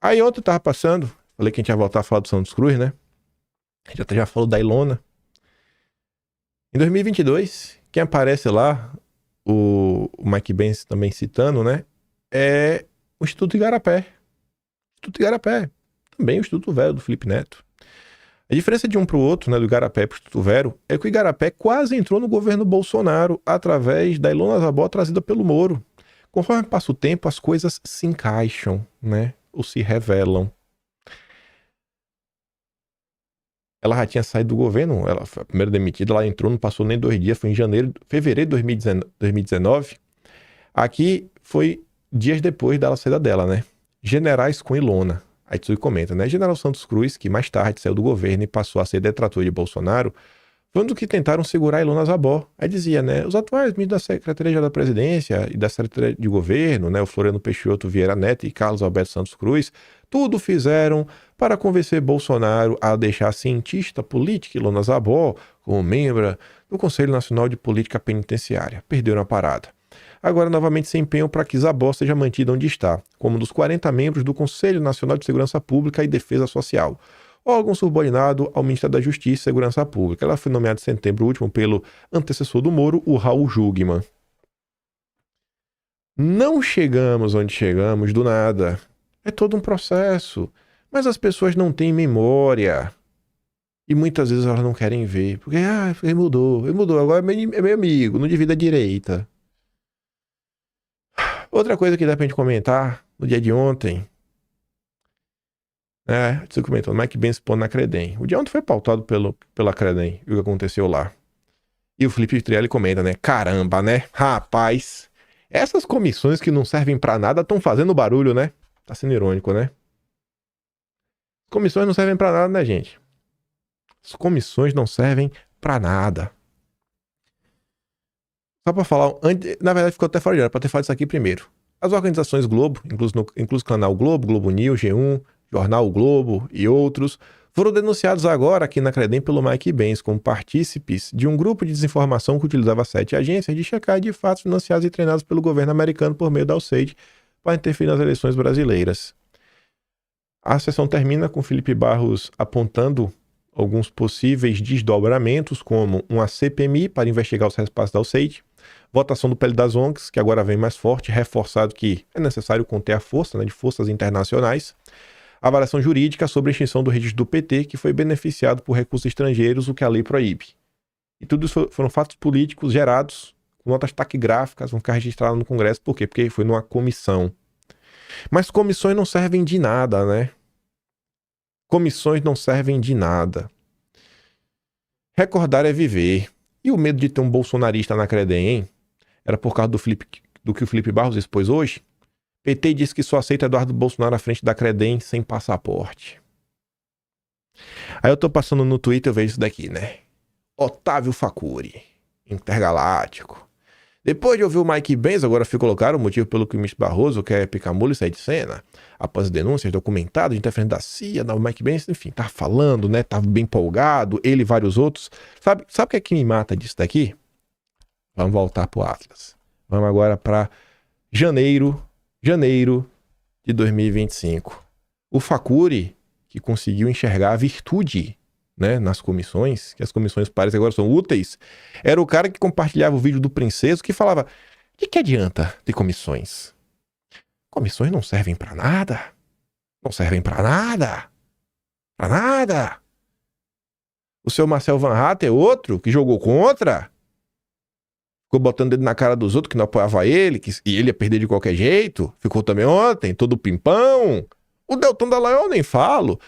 Speaker 13: Aí ontem eu tava passando, falei que a gente ia voltar a falar do Santos Cruz, né? A gente já falou da Ilona. Em 2022, quem aparece lá, o Mike Benz também citando, né? É o Instituto Igarapé. Instituto Igarapé. Também o Instituto Vero do Felipe Neto. A diferença de um para o outro, né, do Igarapé para o Instituto Vero, é que o Igarapé quase entrou no governo Bolsonaro através da Ilona Zabó trazida pelo Moro. Conforme passa o tempo, as coisas se encaixam, né? Ou se revelam. Ela já tinha saído do governo, ela foi a primeira demitida, ela entrou, não passou nem 2 dias, foi em fevereiro de 2019. Aqui foi dias depois dela saída dela, né? Generais com Ilona. Aí tu comenta, né? General Santos Cruz, que mais tarde saiu do governo e passou a ser detrator de Bolsonaro, foi um dos que tentaram segurar a Ilona Zabó. Aí dizia, né? Os atuais ministros da Secretaria da Presidência e da Secretaria de Governo, né? O Floriano Peixoto Vieira Neto e Carlos Alberto Santos Cruz, tudo fizeram para convencer Bolsonaro a deixar a cientista política Ilona Zabó como membro do Conselho Nacional de Política Penitenciária. Perderam a parada. Agora novamente se empenham para que Zabó seja mantida onde está, como um dos 40 membros do Conselho Nacional de Segurança Pública e Defesa Social, órgão subordinado ao Ministério da Justiça e Segurança Pública. Ela foi nomeada em setembro último pelo antecessor do Moro, o Raul Jugman. Não chegamos onde chegamos do nada. É todo um processo. Mas as pessoas não têm memória. E muitas vezes elas não querem ver. Porque, ele mudou, agora é meu amigo, não divide a direita. Outra coisa que dá pra gente comentar no dia de ontem, você comentou, Mike Benz pondo na Credem. O dia ontem foi pautado pela Credem e o que aconteceu lá. E o Felipe Trielli comenta, né? Caramba, né? Rapaz, essas comissões que não servem pra nada estão fazendo barulho, né? Tá sendo irônico, né? Comissões não servem pra nada, né, gente? As comissões não servem pra nada. Só pra falar, na verdade ficou até fora de hora, pra ter falado isso aqui primeiro. As organizações Globo, incluso o canal Globo, Globo News, G1, Jornal o Globo e outros, foram denunciados agora aqui na Credem pelo Mike Benz como partícipes de um grupo de desinformação que utilizava 7 agências de checagem de fatos financiados e treinados pelo governo americano por meio da USAID para interferir nas eleições brasileiras. A sessão termina com Felipe Barros apontando alguns possíveis desdobramentos, como uma CPMI para investigar os repasses da USAID, votação do PL das ONGs, que agora vem mais forte, reforçado que é necessário conter a força, né, de forças internacionais, avaliação jurídica sobre a extinção do registro do PT, que foi beneficiado por recursos estrangeiros, o que a lei proíbe. E tudo isso foram fatos políticos gerados, com notas taquigráficas, vão ficar registradas no Congresso. Por quê? Porque foi numa comissão. Mas comissões não servem de nada, né? Comissões não servem de nada. Recordar é viver. E o medo de ter um bolsonarista na Credem, hein? Era por causa do que o Felipe Barros expôs hoje? PT diz que só aceita Eduardo Bolsonaro à frente da Credem sem passaporte. Aí eu tô passando no Twitter, eu vejo isso daqui, né? Otávio Facuri, intergaláctico. Depois de ouvir o Mike Benz, agora fui colocar o motivo pelo que o ministro Barroso quer picar mula e sair de cena. Após denúncias documentadas de interferência da CIA, o Mike Benz, enfim, tá falando, né? Tava bem empolgado, ele e vários outros. Sabe o que é que me mata disso daqui? Vamos voltar pro Atlas. Vamos agora para janeiro de 2025. O Facuri, que conseguiu enxergar a virtude, né, nas comissões, que as comissões parecem agora são úteis, era o cara que compartilhava o vídeo do Princeso que falava: de que adianta ter comissões? Comissões não servem pra nada. Não servem pra nada. Pra nada. O seu Marcel Van Hatten é outro que jogou contra. Ficou botando dedo na cara dos outros que não apoiava ele, e ele ia perder de qualquer jeito. Ficou também ontem, todo pimpão. O Deltan Dallagnol eu nem falo.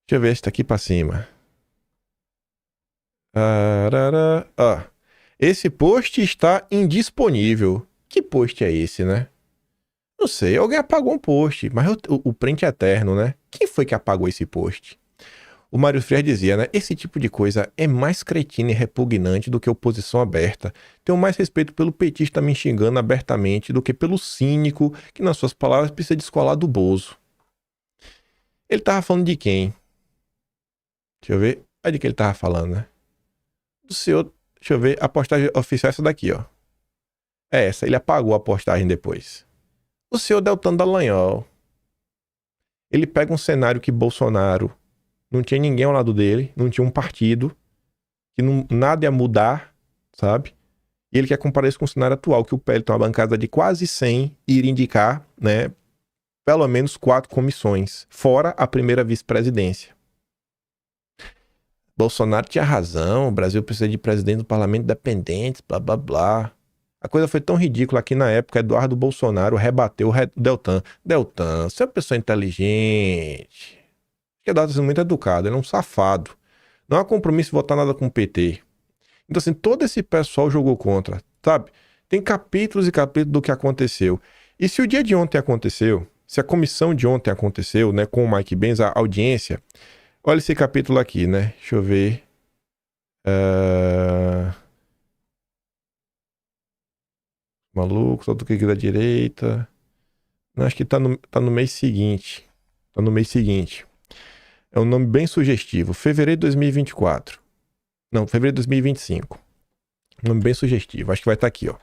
Speaker 13: Deixa eu ver se tá aqui pra cima. Esse post está indisponível. Que post é esse, né? Não sei, alguém apagou um post, mas o print é eterno, né? Quem foi que apagou esse post? O Mário Frias dizia, né? Esse tipo de coisa é mais cretina e repugnante do que oposição aberta. Tenho mais respeito pelo petista me xingando abertamente do que pelo cínico que, nas suas palavras, precisa descolar do Bozo. Ele tava falando de quem? Deixa eu ver. É de que ele tava falando, né? Do senhor... Deixa eu ver. A postagem oficial é essa daqui, ó. É essa. Ele apagou a postagem depois. O senhor Deltan Dallagnol. Ele pega um cenário que Bolsonaro... Não tinha ninguém ao lado dele, não tinha um partido, que nada ia mudar, sabe? E ele quer comparar isso com o cenário atual, que o PL tem uma bancada de quase 100 e iria indicar, né, pelo menos 4 comissões, fora a primeira vice-presidência. Bolsonaro tinha razão, o Brasil precisa de presidente do parlamento independente, blá blá blá. A coisa foi tão ridícula que na época Eduardo Bolsonaro rebateu o Deltan. Deltan, você é uma pessoa inteligente... que é dado sendo muito educado, ele é um safado. Não há compromisso votar nada com o PT. Então, assim, todo esse pessoal jogou contra, sabe? Tem capítulos e capítulos do que aconteceu. E se o dia de ontem aconteceu, se a comissão de ontem aconteceu, né, com o Mike Benz, a audiência, olha esse capítulo aqui, né? Deixa eu ver. Maluco, só do que da direita. Não, acho que tá no mês seguinte. Tá no mês seguinte. É um nome bem sugestivo. Fevereiro de 2024. Não, fevereiro de 2025. Um nome bem sugestivo. Acho que vai estar aqui, ó.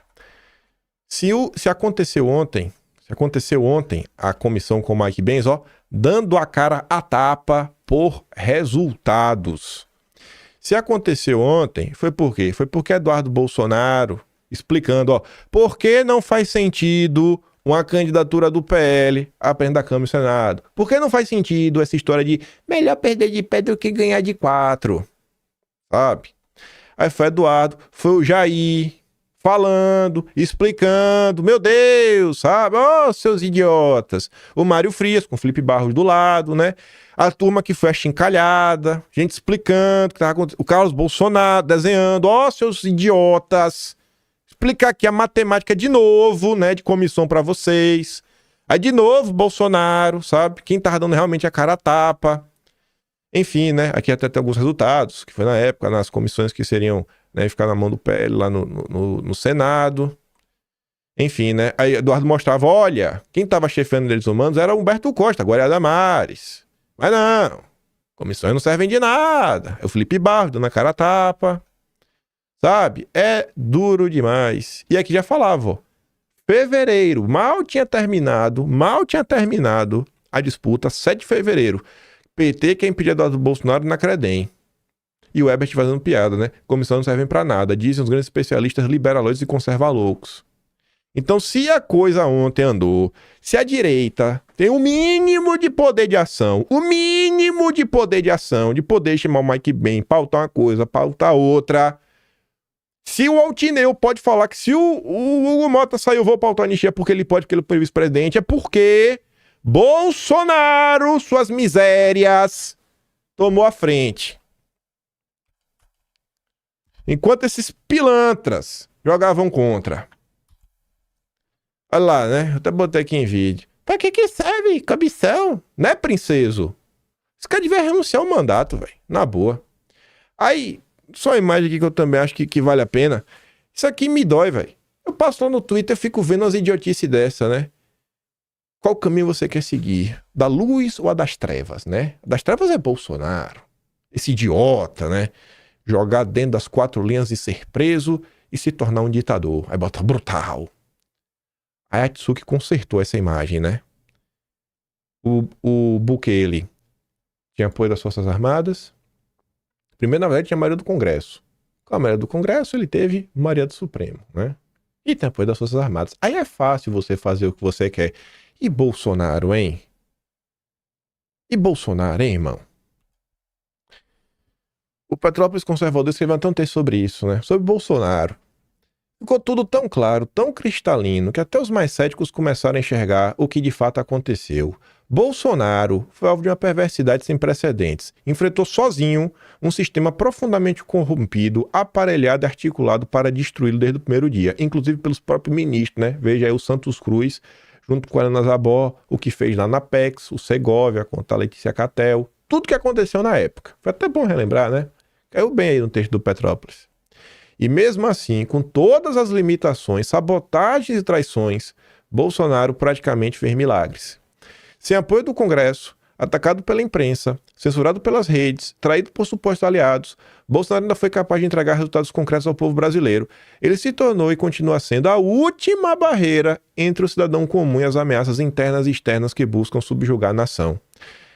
Speaker 13: Se aconteceu ontem a comissão com o Mike Benz, ó, dando a cara a tapa por resultados. Se aconteceu ontem, foi por quê? Foi porque Eduardo Bolsonaro explicando, ó, por que não faz sentido uma candidatura do PL à presidente da Câmara e Senado. Por que não faz sentido essa história de melhor perder de pé do que ganhar de 4? Sabe? Aí foi Eduardo, foi o Jair falando, explicando, meu Deus, sabe? Ó, seus idiotas. O Mário Frias com o Felipe Barros do lado, né? A turma que foi achincalhada, gente explicando o que tava acontecendo. O Carlos Bolsonaro desenhando, ó, seus idiotas. Explicar aqui a matemática de novo, né, de comissão pra vocês. Aí de novo Bolsonaro, sabe? Quem tava dando realmente a cara a tapa. Enfim, né, aqui até tem alguns resultados, que foi na época, nas comissões que seriam, né, ficar na mão do PL lá no Senado. Enfim, né, aí Eduardo mostrava, olha, quem tava chefiando direitos humanos era Humberto Costa, agora é a Damares. Mas não, comissões não servem de nada. É o Felipe Barros dando a cara a tapa. Sabe? É duro demais. E aqui já falava, ó. Fevereiro, mal tinha terminado a disputa, 7 de fevereiro. PT quer impedir Eduardo Bolsonaro na Credem. E o Ebert fazendo piada, né? Comissão não servem pra nada, dizem os grandes especialistas liberalões e conserva-loucos. Então, se a coisa ontem andou, se a direita tem o mínimo de poder de ação, de poder chamar o Mike Benz, pautar uma coisa, pautar outra... Se o Altineu pode falar que se o Hugo Mota saiu, vou pautar a anistia porque ele pode, porque ele foi vice-presidente, é porque Bolsonaro, suas misérias, tomou a frente. Enquanto esses pilantras jogavam contra. Olha lá, né? Eu até botei aqui em vídeo. Pra que serve comissão? Né, princeso? Esse cara devia renunciar ao mandato, velho. Na boa. Aí... Só a imagem aqui que eu também acho que vale a pena. Isso aqui me dói, velho. Eu passo lá no Twitter e fico vendo as idiotices dessa, né? Qual caminho você quer seguir? Da luz ou a das trevas, né? A das trevas é Bolsonaro. Esse idiota, né? Jogar dentro das 4 linhas e ser preso e se tornar um ditador. Aí bota brutal. A Atsuki consertou essa imagem, né? O Bukele tinha apoio das Forças Armadas. Primeiro, na verdade, tinha a maioria do Congresso. Com a maioria do Congresso, ele teve maioria do Supremo, né? E tem apoio das Forças Armadas. Aí é fácil você fazer o que você quer. E Bolsonaro, hein? E Bolsonaro, hein, irmão? O Petrópolis Conservador escreveu até um texto sobre isso, né? Sobre Bolsonaro. Ficou tudo tão claro, tão cristalino, que até os mais céticos começaram a enxergar o que de fato aconteceu. Bolsonaro foi alvo de uma perversidade sem precedentes. Enfrentou sozinho um sistema profundamente corrompido, aparelhado e articulado para destruí-lo desde o primeiro dia, inclusive pelos próprios ministros, né? Veja aí o Santos Cruz, junto com a Ana Zabó, o que fez lá na Apex, o Segovia contra a Letícia Catel, tudo que aconteceu na época. Foi até bom relembrar, né? Caiu bem aí no texto do Petrópolis. E mesmo assim, com todas as limitações, sabotagens e traições, Bolsonaro praticamente fez milagres. Sem apoio do Congresso, atacado pela imprensa, censurado pelas redes, traído por supostos aliados, Bolsonaro ainda foi capaz de entregar resultados concretos ao povo brasileiro. Ele se tornou e continua sendo a última barreira entre o cidadão comum e as ameaças internas e externas que buscam subjugar a nação.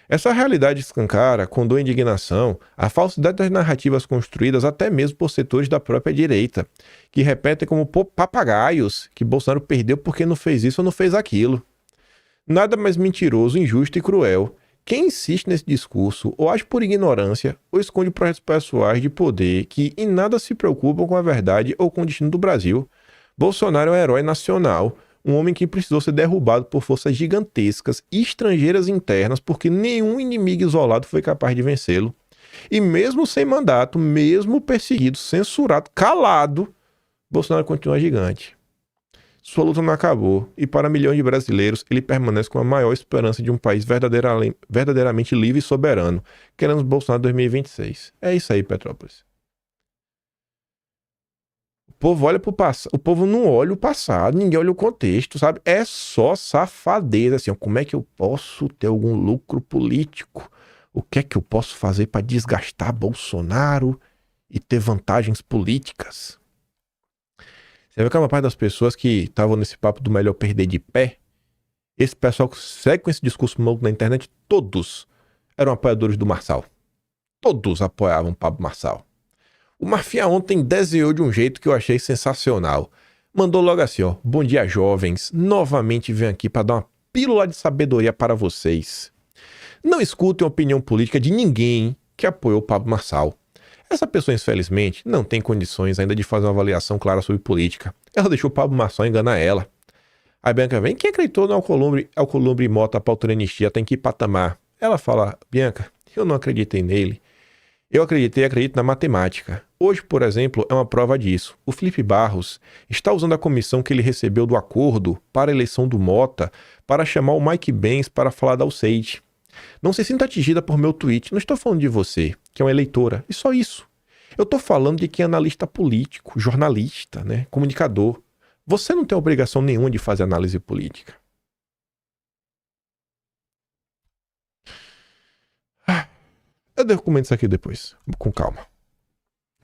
Speaker 13: Essa realidade escancara, com dor e indignação, a falsidade das narrativas construídas até mesmo por setores da própria direita, que repetem como papagaios que Bolsonaro perdeu porque não fez isso ou não fez aquilo. Nada mais mentiroso, injusto e cruel. Quem insiste nesse discurso ou age por ignorância ou esconde projetos pessoais de poder que em nada se preocupam com a verdade ou com o destino do Brasil. Bolsonaro é um herói nacional, um homem que precisou ser derrubado por forças gigantescas, estrangeiras e internas, porque nenhum inimigo isolado foi capaz de vencê-lo. E mesmo sem mandato, mesmo perseguido, censurado, calado, Bolsonaro continua gigante. Sua luta não acabou, e para milhões de brasileiros, ele permanece com a maior esperança de um país verdadeiramente livre e soberano. Queremos Bolsonaro 2026. É isso aí, Petrópolis. O povo olha pro passado, o povo não olha o passado, ninguém olha o contexto, sabe? É só safadeza, assim, como é que eu posso ter algum lucro político? O que é que eu posso fazer para desgastar Bolsonaro e ter vantagens políticas? Você vê que a maior parte das pessoas que estavam nesse papo do melhor perder de pé, esse pessoal que segue com esse discurso maluco na internet, todos eram apoiadores do Marçal. Todos apoiavam Pablo Marçal. O Marfia ontem desenhou de um jeito que eu achei sensacional. Mandou logo assim, ó: bom dia, jovens. Novamente venho aqui para dar uma pílula de sabedoria para vocês. Não escutem a opinião política de ninguém que apoiou Pablo Marçal. Essa pessoa, infelizmente, não tem condições ainda de fazer uma avaliação clara sobre política. Ela deixou o Pablo Marçal enganar ela. Aí Bianca vem: quem acreditou no Alcolumbre Mota para autor anistia tem que ir patamar. Ela fala: Bianca, eu não acreditei nele. Eu acredito na matemática. Hoje, por exemplo, é uma prova disso. O Felipe Barros está usando a comissão que ele recebeu do acordo para a eleição do Mota para chamar o Mike Benz para falar da USAID. Não se sinta atingida por meu tweet. Não estou falando de você, que é uma eleitora. E só isso. Eu estou falando de quem é analista político, jornalista, né, comunicador. Você não tem obrigação nenhuma de fazer análise política. Eu documento isso aqui depois, com calma.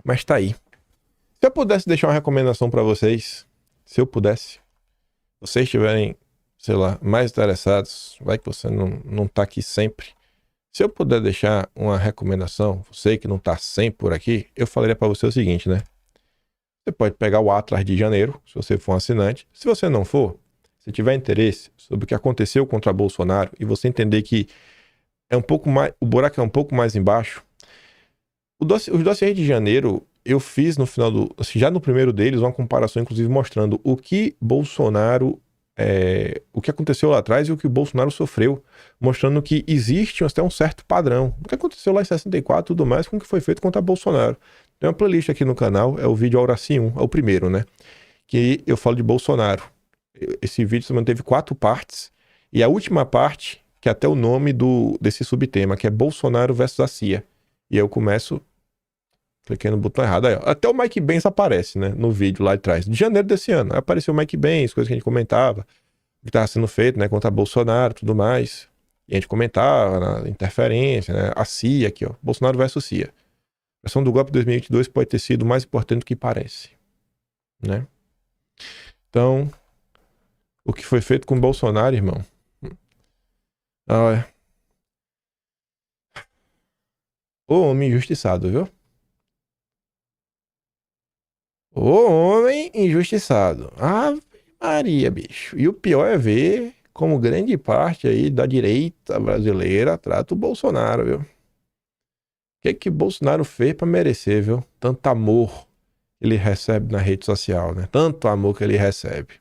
Speaker 13: Mas tá aí. Se eu pudesse deixar uma recomendação para vocês, se eu pudesse, vocês estiverem, sei lá, mais interessados, vai que você não tá aqui sempre. Se eu puder deixar uma recomendação, você que não tá sempre por aqui, eu falaria para você o seguinte, né? Você pode pegar o Atlas de janeiro, se você for um assinante. Se você não for, se tiver interesse sobre o que aconteceu contra Bolsonaro e você entender que é um pouco mais, o buraco é um pouco mais embaixo. Os dossiês de janeiro, eu fiz no final já no primeiro deles, uma comparação, inclusive, mostrando o que Bolsonaro, o que aconteceu lá atrás e o que o Bolsonaro sofreu, mostrando que existe até um certo padrão. O que aconteceu lá em 64 e tudo mais, com o que foi feito contra Bolsonaro. Tem uma playlist aqui no canal, é o vídeo Auraci 1, é o primeiro, né? Que eu falo de Bolsonaro. Esse vídeo se manteve 4 partes, e a última parte, que é até o nome desse subtema, que é Bolsonaro versus a CIA. E aí eu começo, cliquei no botão errado, aí, ó, até o Mike Benz aparece, né, no vídeo lá atrás, de janeiro desse ano. Aí apareceu o Mike Benz, coisas que a gente comentava, o que estava sendo feito, né, contra Bolsonaro e tudo mais. E a gente comentava na interferência, né, a CIA aqui, ó, Bolsonaro versus CIA. A versão do golpe de 2022 pode ter sido mais importante do que parece, né? Então, o que foi feito com Bolsonaro, irmão? Olha. O homem injustiçado, viu? O homem injustiçado. Ave Maria, bicho. E o pior é ver como grande parte aí da direita brasileira trata o Bolsonaro, viu? O que Bolsonaro fez pra merecer, viu? Tanto amor que ele recebe na rede social, né? Tanto amor que ele recebe.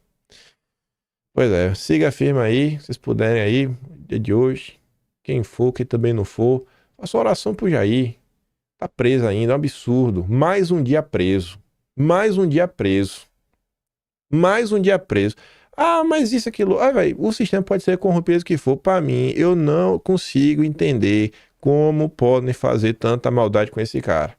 Speaker 13: Pois é, siga firme aí, se vocês puderem aí, dia de hoje. Quem for, quem também não for, faça oração pro Jair. Tá preso ainda, é um absurdo. Mais um dia preso. Mais um dia preso. Mais um dia preso. Ah, mas isso, aquilo. Ah, velho, o sistema pode ser corrompido que for. Pra mim, eu não consigo entender como podem fazer tanta maldade com esse cara.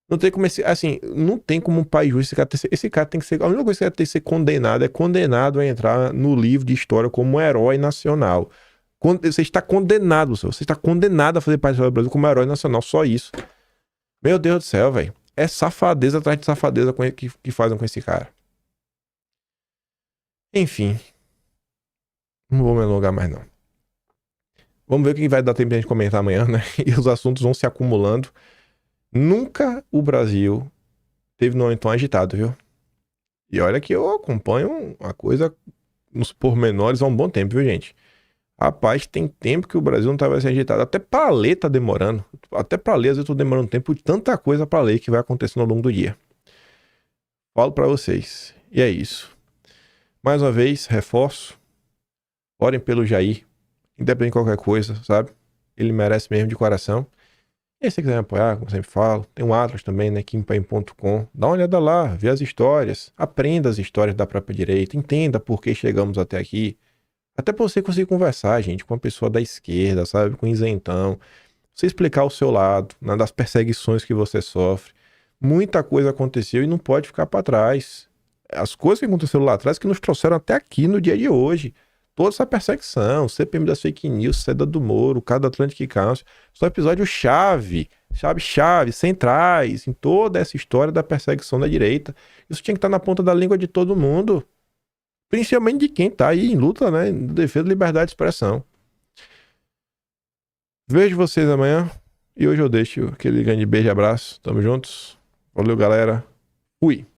Speaker 13: Não tem como assim, não tem como um país justo esse cara tem que ser, a única coisa que ele tem que ser condenado é condenado a entrar no livro de história como um herói nacional. Você está condenado, você está condenado a fazer parte do Brasil como um herói nacional, só isso. Meu Deus do céu, velho. É safadeza atrás de safadeza que fazem com esse cara. Enfim. Não vou me alongar mais, não. Vamos ver o que vai dar tempo de a gente comentar amanhã, né? E os assuntos vão se acumulando. Nunca o Brasil teve nome tão agitado, viu? E olha que eu acompanho a coisa nos pormenores há um bom tempo, viu, gente? Rapaz, tem tempo que o Brasil não estava assim agitado. Até pra ler tá demorando. Até pra ler, às vezes eu tô demorando tempo de tanta coisa pra ler que vai acontecendo ao longo do dia. Falo pra vocês. E é isso. Mais uma vez, reforço. Orem pelo Jair. Independente de qualquer coisa, sabe? Ele merece mesmo de coração. E se você quiser me apoiar, como eu sempre falo, tem um Atlas também, né? Kimpaim.com. Dá uma olhada lá, vê as histórias. Aprenda as histórias da própria direita. Entenda por que chegamos até aqui. Até pra você conseguir conversar, gente, com uma pessoa da esquerda, sabe? Com isentão. Você explicar o seu lado, né, das perseguições que você sofre. Muita coisa aconteceu e não pode ficar pra trás. As coisas que aconteceram lá atrás que nos trouxeram até aqui no dia de hoje. Toda essa perseguição, CPM das fake news, Seda do Moro, Cada Atlantic Council, são episódios chave, centrais em toda essa história da perseguição da direita. Isso tinha que estar na ponta da língua de todo mundo, principalmente de quem está aí em luta, né, em defesa da liberdade de expressão. Vejo vocês amanhã e hoje eu deixo aquele grande beijo e abraço. Tamo juntos. Valeu, galera. Fui.